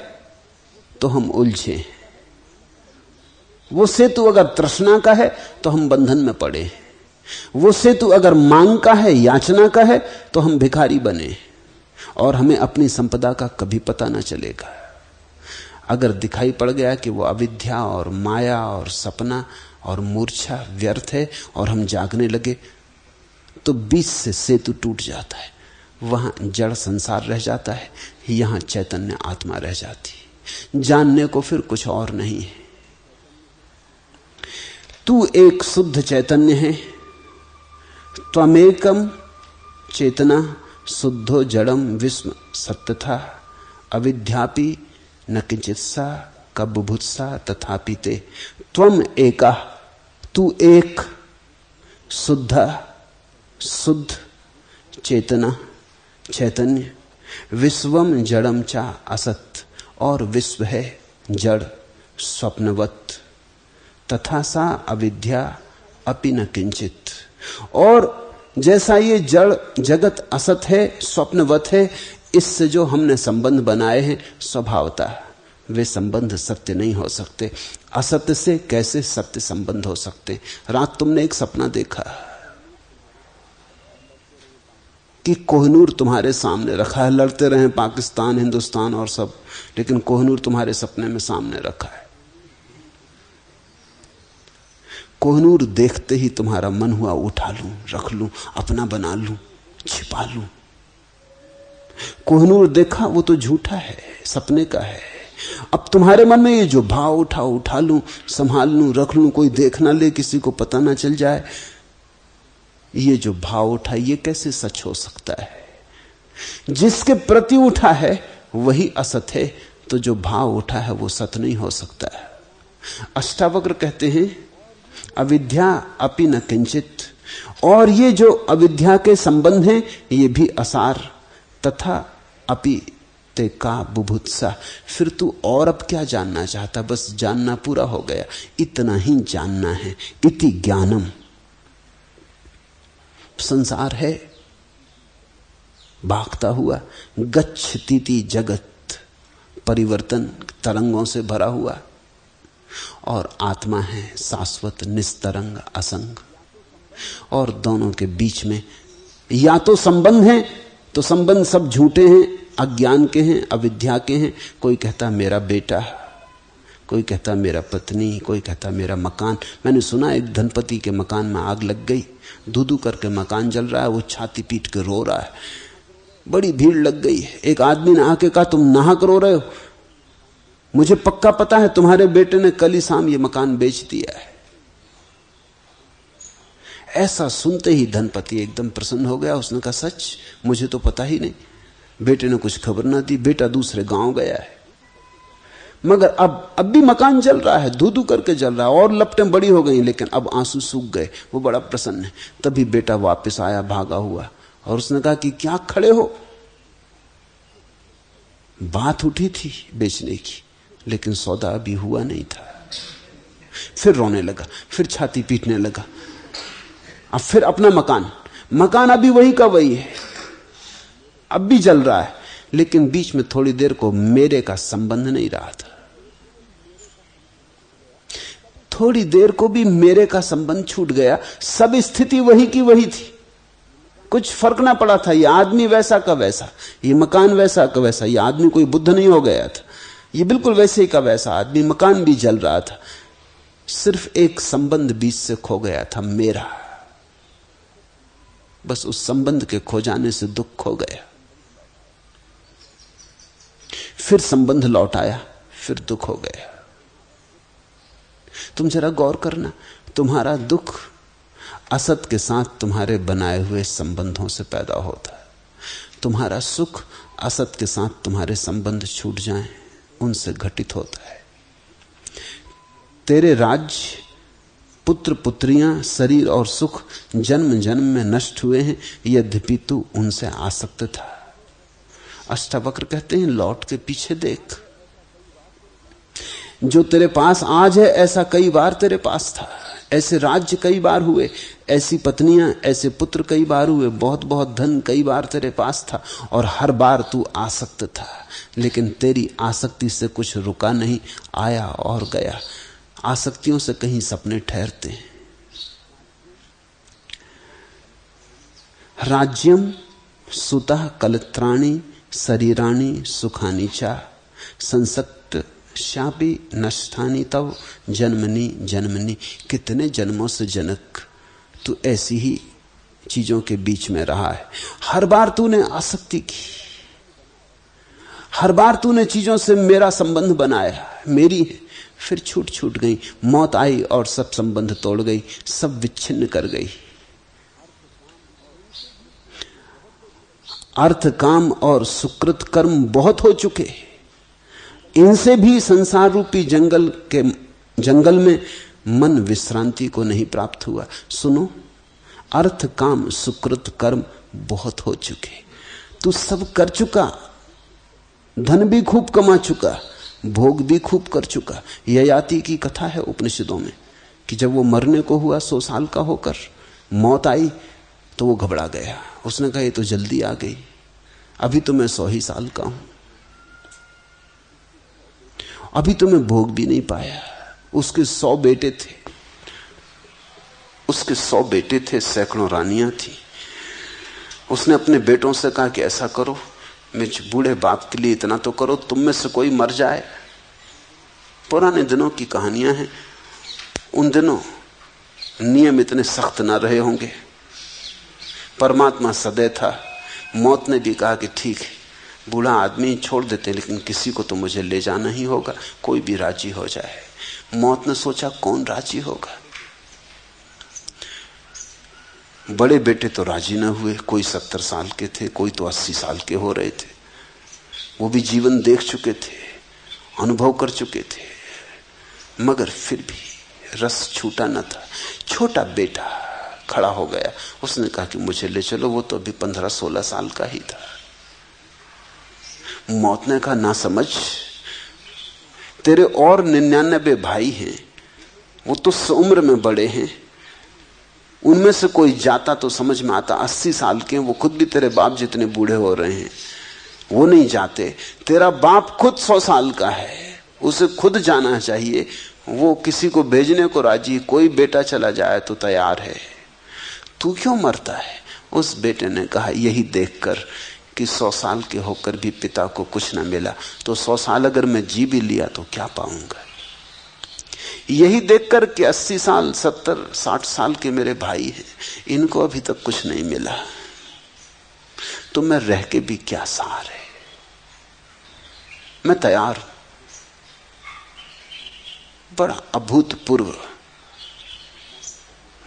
तो हम उलझे, वो सेतु अगर तृष्णा का है तो हम बंधन में पड़े, वो सेतु अगर मांग का है, याचना का है, तो हम भिखारी बने और हमें अपनी संपदा का कभी पता ना चलेगा। अगर दिखाई पड़ गया कि वो अविद्या और माया और सपना और मूर्छा व्यर्थ है और हम जागने लगे, तो बीच से सेतु टूट जाता है, वहां जड़ संसार रह जाता है, यहां चैतन्य आत्मा रह जाती। जानने को फिर कुछ और नहीं है। तू एक शुद्ध चैतन्य है, त्वमेकम चेतना शुद्धो जड़म विस्म सत्यथा अविद्यापि न किंचित्सा कबुभुत्सा तथापि ते। त्वम एका, तू एक, शुद्ध चेतना चैतन्य, विश्वम जड़म चा असत, और विश्व है जड़ स्वप्नवत, तथा सा अविद्या अपि न किंचित। और जैसा ये जड़ जगत असत है, स्वप्नवत है, इससे जो हमने संबंध बनाए हैं स्वभावतः वे संबंध सत्य नहीं हो सकते। असत्य से कैसे सत्य संबंध हो सकते। रात तुमने एक सपना देखा कि कोहिनूर तुम्हारे सामने रखा है, लड़ते रहे पाकिस्तान हिंदुस्तान और सब, लेकिन कोहिनूर तुम्हारे सपने में सामने रखा है। कोहिनूर देखते ही तुम्हारा मन हुआ उठा लूं, रख लूं, अपना बना लूं, छिपा लूं। कोहिनूर देखा वो तो झूठा है, सपने का है। अब तुम्हारे मन में ये जो भाव उठा लूं, संभाल लूं, रख लूं, कोई देख ना ले, किसी को पता ना चल जाए, ये जो भाव उठा ये कैसे सच हो सकता है। जिसके प्रति उठा है वही असत है, तो जो भाव उठा है वो सत नहीं हो सकता है। अष्टावक्र कहते हैं अविद्या अपि न किंचित, और ये जो अविद्या के संबंध हैं ये भी असार, तथा अपि ते का बुभुत्सा। फिर तू और अब क्या जानना चाहता, बस जानना पूरा हो गया, इतना ही जानना है। इति ज्ञानम, संसार है भागता हुआ, गच्छतीति जगत परिवर्तन तरंगों से भरा हुआ, और आत्मा है शाश्वत निस्तरंग असंग। और दोनों के बीच में या तो संबंध है, तो संबंध सब झूठे हैं, अज्ञान के हैं, अविद्या के हैं। कोई कहता मेरा बेटा, कोई कहता मेरा पत्नी, कोई कहता मेरा मकान। मैंने सुना एक धनपति के मकान में आग लग गई, धू करके मकान जल रहा है, वो छाती पीट के रो रहा है, बड़ी भीड़ लग गई है। एक आदमी ने आके कहा तुम नाहक रो रहे हो, मुझे पक्का पता है तुम्हारे बेटे ने कल ही शाम ये मकान बेच दिया है। ऐसा सुनते ही धनपति एकदम प्रसन्न हो गया। उसने कहा सच, मुझे तो पता ही नहीं, बेटे ने कुछ खबर ना दी, बेटा दूसरे गांव गया है। मगर अब भी मकान जल रहा है, धू करके जल रहा है, और लपटें बड़ी हो गई, लेकिन अब आंसू सूख गए। वो बड़ा प्रसन्न है। तभी बेटा वापस आया भागा हुआ, और उसने कहा कि क्या खड़े हो, बात उठी थी बेचने की, लेकिन सौदा अभी हुआ नहीं था। फिर रोने लगा, फिर छाती पीटने लगा। अब फिर अपना मकान अभी वही का वही है, अब भी जल रहा है, लेकिन बीच में थोड़ी देर को मेरे का संबंध नहीं रहा था। थोड़ी देर को भी मेरे का संबंध छूट गया। सब स्थिति वही की वही थी, कुछ फर्क ना पड़ा था। ये आदमी वैसा का वैसा, ये मकान वैसा का वैसा। ये आदमी कोई बुद्ध नहीं हो गया था, ये बिल्कुल वैसे ही का वैसा आदमी, मकान भी जल रहा था। सिर्फ एक संबंध बीच से खो गया था, मेरा। बस उस संबंध के खो जाने से दुख खो गया। फिर संबंध लौट आया, फिर दुख हो गया। तुम जरा गौर करना, तुम्हारा दुख असत के साथ तुम्हारे बनाए हुए संबंधों से पैदा होता है। तुम्हारा सुख असत के साथ तुम्हारे संबंध छूट जाएं, उनसे घटित होता है। तेरे राज्य, पुत्र पुत्रियां, शरीर और सुख जन्म जन्म में नष्ट हुए हैं, यद्यपि तू उनसे आसक्त था। अष्टावक्र कहते हैं, लौट के पीछे देख। जो तेरे पास आज है, ऐसा कई बार तेरे पास था। ऐसे राज्य कई बार हुए, ऐसी पत्नियां, ऐसे पुत्र कई बार हुए, बहुत बहुत धन कई बार तेरे पास था, और हर बार तू आसक्त था। लेकिन तेरी आसक्ति से कुछ रुका नहीं, आया और गया। आसक्तियों से कहीं सपने ठहरते हैं। राज्यम सुतः कलत्राणि शरीराणि सुखानि चा संसक्त शापी नष्टानि तव जन्मनि जन्मनि। कितने जन्मों से जनक तू ऐसी ही चीजों के बीच में रहा है। हर बार तूने आसक्ति की, हर बार तूने चीजों से मेरा संबंध बनाया, मेरी है, फिर छूट छूट गई। मौत आई और सब संबंध तोड़ गई, सब विच्छिन्न कर गई। अर्थ काम और सुकृत कर्म बहुत हो चुके, इनसे भी संसार रूपी जंगल में मन विश्रांति को नहीं प्राप्त हुआ। सुनो, अर्थ काम सुकृत कर्म बहुत हो चुके, तू सब कर चुका, धन भी खूब कमा चुका, भोग भी खूब कर चुका। ययाति की कथा है उपनिषदों में कि जब वो मरने को हुआ 100 साल का होकर, मौत आई तो वो घबरा गया। उसने कहा ये तो जल्दी आ गई, अभी तो मैं 100 ही साल का हूं, अभी तो मैं भोग भी नहीं पाया। उसके 100 बेटे थे, उसके 100 बेटे थे, सैकड़ों रानियां थी। उसने अपने बेटों से कहा कि ऐसा करो, मुझ बूढ़े बाप के लिए इतना तो करो, तुम में से कोई मर जाए। पुराने दिनों की कहानियां हैं, उन दिनों नियम इतने सख्त ना रहे होंगे। परमात्मा सदैव था। मौत ने भी कहा कि ठीक है, बूढ़ा आदमी छोड़ देते, लेकिन किसी को तो मुझे ले जाना ही होगा, कोई भी राजी हो जाए। मौत ने सोचा कौन राजी होगा। बड़े बेटे तो राजी न हुए, कोई 70 साल के थे, कोई तो 80 साल के हो रहे थे। वो भी जीवन देख चुके थे, अनुभव कर चुके थे, मगर फिर भी रस छूटा न था। छोटा बेटा खड़ा हो गया, उसने कहा कि मुझे ले चलो। वो तो अभी 15-16 साल का ही था। मौत ने कहा ना समझ, तेरे और 99 भाई हैं, वो तो उम्र में बड़े हैं, उनमें से कोई जाता तो समझ में आता। 80 साल के हैं, वो खुद भी तेरे बाप जितने बूढ़े हो रहे हैं, वो नहीं जाते। तेरा बाप खुद 100 साल का है, उसे खुद जाना चाहिए, वो किसी को भेजने को राजी, कोई बेटा चला जाए तो तैयार है, तू क्यों मरता है? उस बेटे ने कहा यही देखकर कि 100 साल के होकर भी पिता को कुछ न मिला, तो 100 साल अगर मैं जी भी लिया तो क्या पाऊंगा? यही देखकर कि 80 साल 70-60 साल के मेरे भाई हैं, इनको अभी तक कुछ नहीं मिला, तो मैं रह के भी क्या सार है, मैं तैयार हूं। बड़ा अभूतपूर्व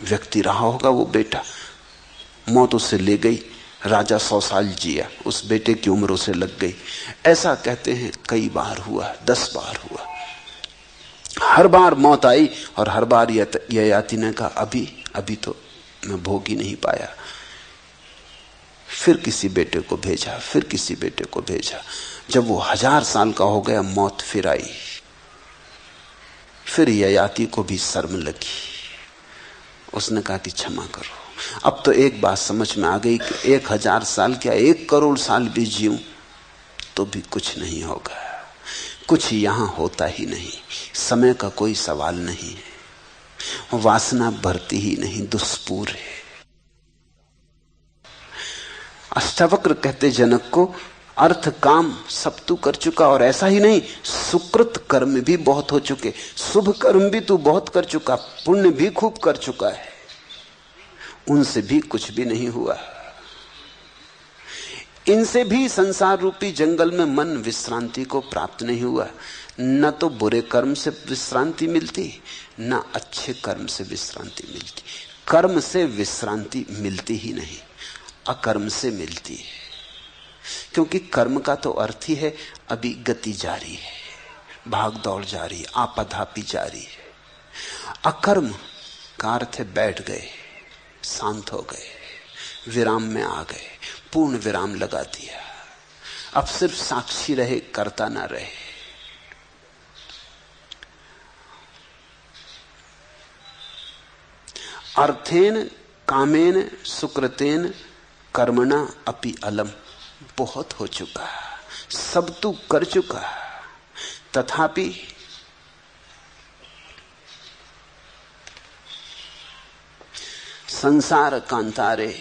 व्यक्ति रहा होगा वो बेटा। मौत उसे ले गई, राजा 100 साल जिया, उस बेटे की उम्र उसे लग गई। ऐसा कहते हैं कई बार हुआ, 10 बार हुआ। हर बार मौत आई और हर बार ययाति ने कहा अभी तो मैं भोग ही नहीं पाया। फिर किसी बेटे को भेजा, फिर किसी बेटे को भेजा। जब वो 1000 साल का हो गया, मौत फिर आई। फिर ययाति को भी शर्म लगी, उसने कहा कि क्षमा करो। अब तो एक बात समझ में आ गई कि 1000 साल क्या 1 करोड़ साल भी जीऊं तो भी कुछ नहीं होगा, कुछ यहां होता ही नहीं, समय का कोई सवाल नहीं है, वासना बढ़ती ही नहीं, दुष्पूर है। अष्टावक्र कहते जनक को, अर्थ काम सब तू कर चुका, और ऐसा ही नहीं, सुकृत कर्म भी बहुत हो चुके, शुभ कर्म भी तू बहुत कर चुका, पुण्य भी खूब कर चुका है। उनसे भी कुछ भी नहीं हुआ। इनसे भी संसार रूपी जंगल में मन विश्रांति को प्राप्त नहीं हुआ। न तो बुरे कर्म से विश्रांति मिलती, न अच्छे कर्म से विश्रांति मिलती। कर्म से विश्रांति मिलती ही नहीं, अकर्म से मिलती है। क्योंकि कर्म का तो अर्थ ही है अभी गति जारी है, भाग दौड़ जारी, आपाधापी जारी है। अकर्म का अर्थ है बैठ गए, शांत हो गए, विराम में आ गए, पूर्ण विराम लगा दिया। अब सिर्फ साक्षी रहे, करता ना रहे। अर्थेन कामेन सुकृतेन कर्मणा अपि अलम। बहुत हो चुका, सब तू कर चुका, तथापि संसार कांतारे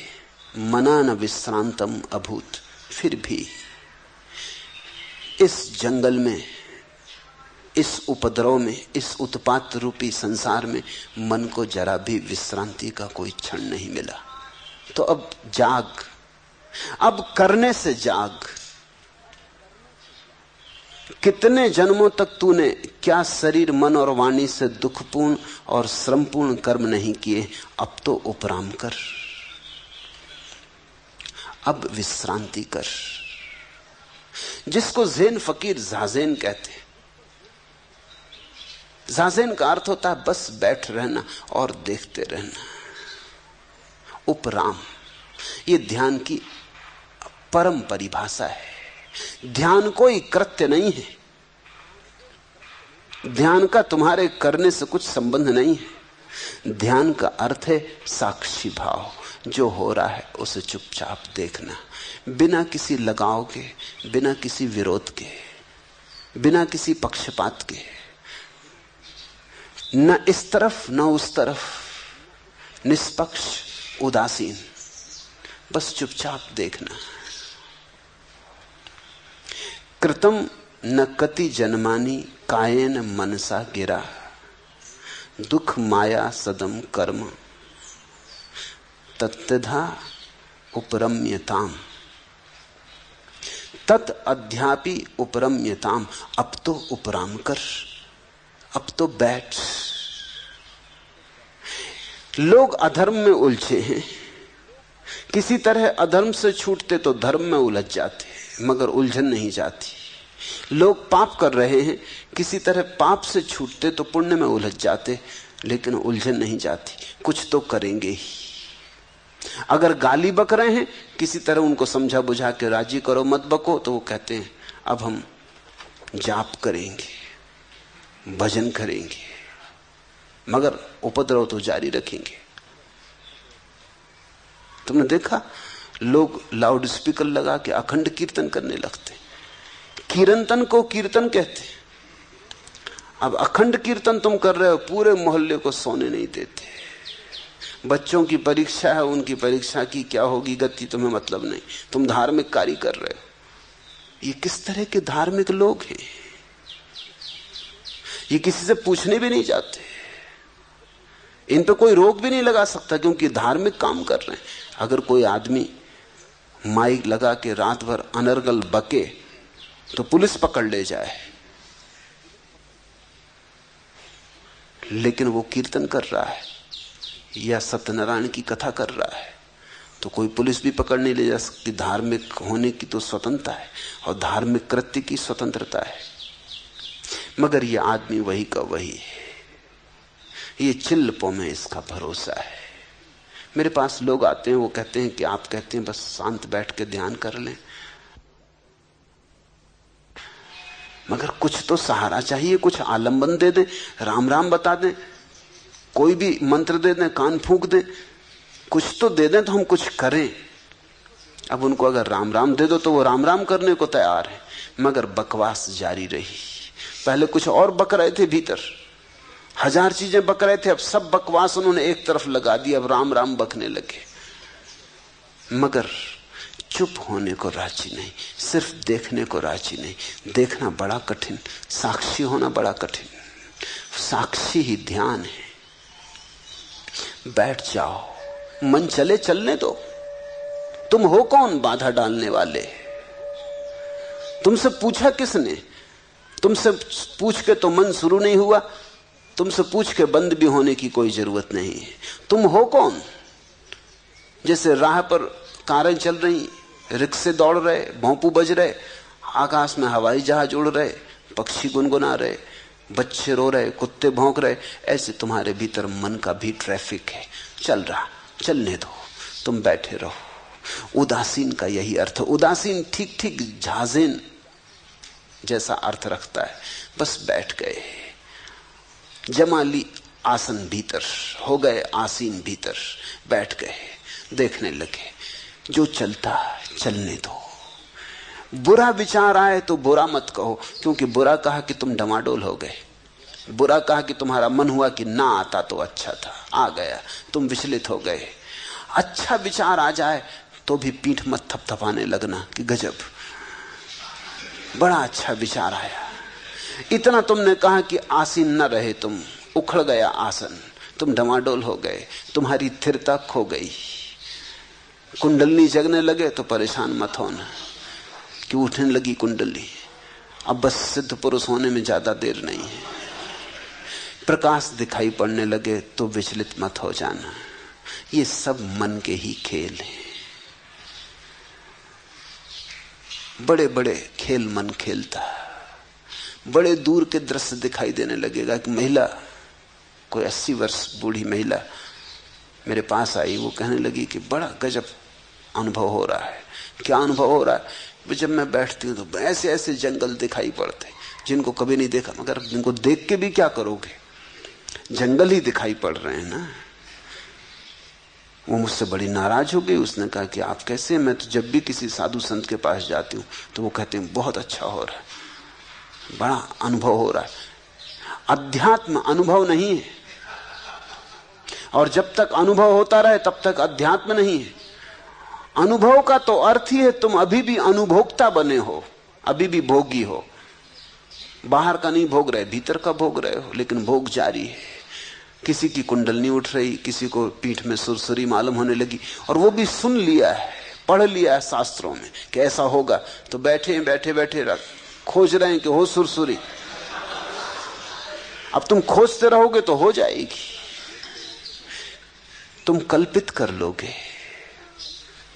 मना न विश्रांतम अभूत। फिर भी इस जंगल में, इस उपद्रव में, इस उत्पात रूपी संसार में मन को जरा भी विश्रांति का कोई क्षण नहीं मिला। तो अब जाग, अब करने से जाग। कितने जन्मों तक तूने क्या शरीर, मन और वाणी से दुखपूर्ण और श्रमपूर्ण कर्म नहीं किए, अब तो उपराम कर, अब विश्रांति कर। जिसको ज़ेन फकीर ज़ाज़ेन कहते हैं। ज़ाज़ेन का अर्थ होता है बस बैठ रहना और देखते रहना। उपराम, ये ध्यान की परम परिभाषा है। ध्यान कोई कृत्य नहीं है, ध्यान का तुम्हारे करने से कुछ संबंध नहीं है। ध्यान का अर्थ है साक्षी भाव। जो हो रहा है उसे चुपचाप देखना, बिना किसी लगाव के, बिना किसी विरोध के, बिना किसी पक्षपात के, न इस तरफ न उस तरफ, निष्पक्ष, उदासीन, बस चुपचाप देखना। कृतम न कति जन्मानी कायेन मनसा गिरा, दुख माया सदम कर्म तत्तधा उपरम्यताम, तत् अध्यापि उपरम्यताम। अब तो उपराम कर, अब तो बैठ। लोग अधर्म में उलझे हैं, किसी तरह अधर्म से छूटते तो धर्म में उलझ जाते, मगर उलझन नहीं जाती। लोग पाप कर रहे हैं, किसी तरह पाप से छूटते तो पुण्य में उलझ जाते, लेकिन उलझन नहीं जाती। कुछ तो करेंगे ही। अगर गाली बक रहे हैं, किसी तरह उनको समझा बुझा के राजी करो, मत बको, तो वो कहते हैं अब हम जाप करेंगे, भजन करेंगे, मगर उपद्रव तो जारी रखेंगे। तुमने देखा लोग लाउड स्पीकर लगा के अखंड कीर्तन करने लगते। कीर्तन को कीर्तन कहते। अब अखंड कीर्तन तुम कर रहे हो, पूरे मोहल्ले को सोने नहीं देते। बच्चों की परीक्षा है, उनकी परीक्षा की क्या होगी गति तुम्हें मतलब नहीं, तुम धार्मिक कार्य कर रहे हो। ये किस तरह के धार्मिक लोग हैं? ये किसी से पूछने भी नहीं जाते, इन पे कोई रोक भी नहीं लगा सकता, क्योंकि धार्मिक काम कर रहे हैं। अगर कोई आदमी माइक लगा के रात भर अनर्गल बके तो पुलिस पकड़ ले जाए, लेकिन वो कीर्तन कर रहा है या सत्यनारायण की कथा कर रहा है तो कोई पुलिस भी पकड़ नहीं ले जा सकती। धार्मिक होने की तो स्वतंत्रता है और धार्मिक कृत्य की स्वतंत्रता है, मगर ये आदमी वही का वही है। ये चिल्लपों में इसका भरोसा है। मेरे पास लोग आते हैं, वो कहते हैं कि आप कहते हैं बस शांत बैठ के ध्यान कर लें, मगर कुछ तो सहारा चाहिए, कुछ आलंबन दे दें, राम राम बता दें, कोई भी मंत्र दे दें, कान फूंक दें, कुछ तो दे दें तो हम कुछ करें। अब उनको अगर राम राम दे दो तो वो राम राम करने को तैयार है, मगर बकवास जारी रही। पहले कुछ और बक रहे थे, भीतर हजार चीजें बक रहे थे, अब सब बकवास उन्होंने एक तरफ लगा दी, अब राम राम बकने लगे, मगर चुप होने को राजी नहीं, सिर्फ देखने को राजी नहीं। देखना बड़ा कठिन, साक्षी होना बड़ा कठिन। साक्षी ही ध्यान है। बैठ जाओ, मन चले, चलने दो। तुम हो कौन बाधा डालने वाले? तुमसे पूछा किसने? तुमसे पूछ के तो मन शुरू नहीं हुआ, तुमसे पूछ के बंद भी होने की कोई जरूरत नहीं है। तुम हो कौन? जैसे राह पर कारें चल रही, रिक्शे दौड़ रहे, भोंपू बज रहे, आकाश में हवाई जहाज उड़ रहे, पक्षी गुनगुना रहे, बच्चे रो रहे, कुत्ते भौंक रहे, ऐसे तुम्हारे भीतर मन का भी ट्रैफिक है, चल रहा, चलने दो, तुम बैठे रहो। उदासीन का यही अर्थ। उदासीन ठीक ठीक झाजेन जैसा अर्थ रखता है। बस बैठ गए, जमा ली आसन भीतर, हो गए आसीन भीतर, बैठ गए, देखने लगे, जो चलता चलने दो। बुरा विचार आए तो बुरा मत कहो, क्योंकि बुरा कहा कि तुम डमाडोल हो गए, बुरा कहा कि तुम्हारा मन हुआ कि ना आता तो अच्छा था, आ गया, तुम विचलित हो गए। अच्छा विचार आ जाए तो भी पीठ मत थपथपाने लगना कि गजब, बड़ा अच्छा विचार आया। इतना तुमने कहा कि आसीन न रहे, तुम उखड़ गया आसन, तुम डमाडोल हो गए, तुम्हारी स्थिरता खो गई, कुंडलनी जगने लगे तो परेशान मत होना कि उठने लगी कुंडली। अब बस सिद्ध पुरुष होने में ज्यादा देर नहीं है। प्रकाश दिखाई पड़ने लगे तो विचलित मत हो जाना। ये सब मन के ही खेल हैं। बड़े बड़े खेल मन खेलता। बड़े दूर के दृश्य दिखाई देने लगेगा कि महिला, कोई 80 वर्ष बूढ़ी महिला मेरे पास आई, वो कहने लगी कि बड़ा गजब अनुभव हो रहा है। क्या अनुभव हो रहा है? जब मैं बैठती हूँ तो ऐसे ऐसे जंगल दिखाई पड़ते जिनको कभी नहीं देखा, मगर जिनको देख के भी क्या करोगे, जंगल ही दिखाई पड़ रहे हैं ना। वो मुझसे बड़ी नाराज हो गई। उसने कहा कि आप कैसे? मैं तो जब भी किसी साधु संत के पास जाती हूँ तो वो कहते हैं बहुत अच्छा हो रहा है, बड़ा अनुभव हो रहा है। अध्यात्म अनुभव नहीं है, और जब तक अनुभव होता रहे तब तक अध्यात्म नहीं है। अनुभव का तो अर्थ ही है तुम अभी भी अनुभोक्ता बने हो, अभी भी भोगी हो। बाहर का नहीं भोग रहे, भीतर का भोग रहे हो, लेकिन भोग जारी है। किसी की कुंडलनी उठ रही, किसी को पीठ में सुरसुरी मालूम होने लगी, और वो भी सुन लिया है, पढ़ लिया है शास्त्रों में कि ऐसा होगा, तो बैठे बैठे बैठे खोज रहे हैं कि हो सुरसुरी। अब तुम खोजते रहोगे तो हो जाएगी। तुम कल्पित कर लोगे,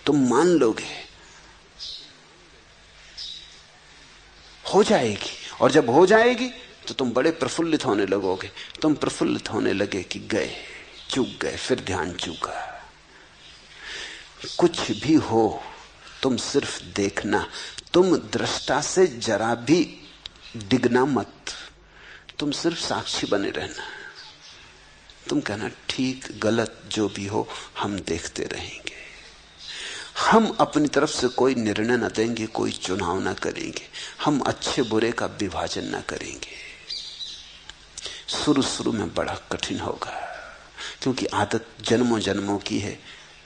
तुम मान लोगे, हो जाएगी। और जब हो जाएगी तो तुम बड़े प्रफुल्लित होने लगोगे। तुम प्रफुल्लित होने लगे कि गए, चूक गए, फिर ध्यान चूका। कुछ भी हो तुम सिर्फ देखना, तुम दृष्टा से जरा भी डिगना मत, तुम सिर्फ साक्षी बने रहना। तुम कहना ठीक गलत जो भी हो हम देखते रहेंगे। हम अपनी तरफ से कोई निर्णय न देंगे, कोई चुनाव न करेंगे, हम अच्छे बुरे का विभाजन न करेंगे। शुरू शुरू में बड़ा कठिन होगा, क्योंकि आदत जन्मों जन्मों की है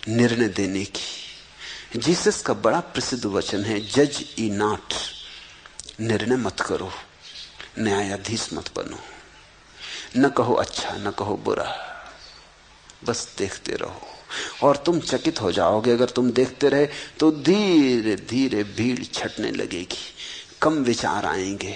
निर्णय देने की। जीसस का बड़ा प्रसिद्ध वचन है, जज ई नॉट, निर्णय मत करो, न्यायाधीश मत बनो। न कहो अच्छा, न कहो बुरा, बस देखते रहो। और तुम चकित हो जाओगे, अगर तुम देखते रहे तो धीरे धीरे भीड़ छटने लगेगी, कम विचार आएंगे,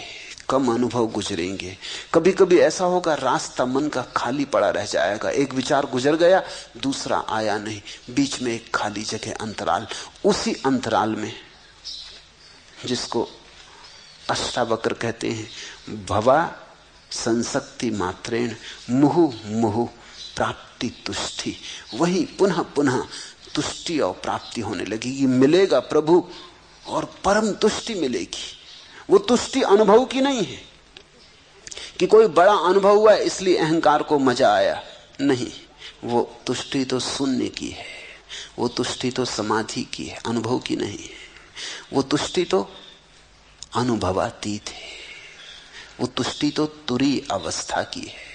कम अनुभव गुजरेंगे। कभी कभी ऐसा होगा रास्ता मन का खाली पड़ा रह जाएगा, एक विचार गुजर गया, दूसरा आया नहीं, बीच में एक खाली जगह, अंतराल। उसी अंतराल में, जिसको अष्टावक्र कहते हैं, भवा संसक्ति मात्रेण मुहु मुहु प्राप्ति तुष्टि, वही पुनः पुनः तुष्टि और प्राप्ति होने लगेगी। मिलेगा प्रभु और परम तुष्टि मिलेगी। वो तुष्टि अनुभव की नहीं है कि कोई बड़ा अनुभव हुआ इसलिए अहंकार को मजा आया, नहीं। वो तुष्टि तो शून्य की है, वो तुष्टि तो समाधि की है, अनुभव की नहीं है। वो तुष्टि तो अनुभवातीत है, वो तुष्टि तो तुरी अवस्था की है,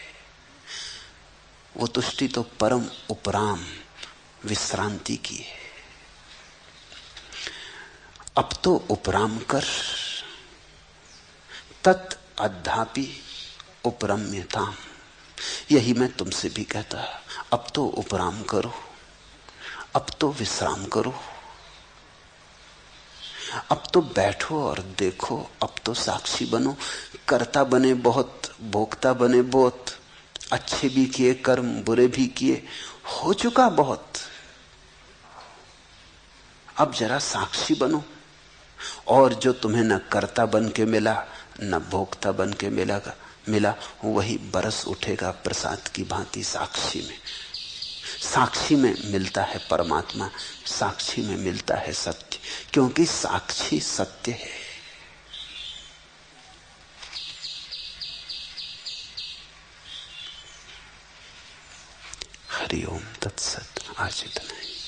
वो तुष्टि तो परम उपराम विश्रांति की है। अब तो उपराम कर, तत् अद्धापि उपरम्यताम। यही मैं तुमसे भी कहता, अब तो उपराम करो। अब तो विश्राम करो, अब तो बैठो और देखो, अब तो साक्षी बनो। कर्ता बने बहुत, भोक्ता बने बहुत, अच्छे भी किए कर्म, बुरे भी किए, हो चुका बहुत। अब जरा साक्षी बनो, और जो तुम्हें न कर्ता बन के मिला न भोक्ता बन के मिला वही बरस उठेगा प्रसाद की भांति साक्षी में। साक्षी में मिलता है परमात्मा, साक्षी में मिलता है सत्य, क्योंकि साक्षी सत्य है। हरि ओम तत्सत। आज इतना ही।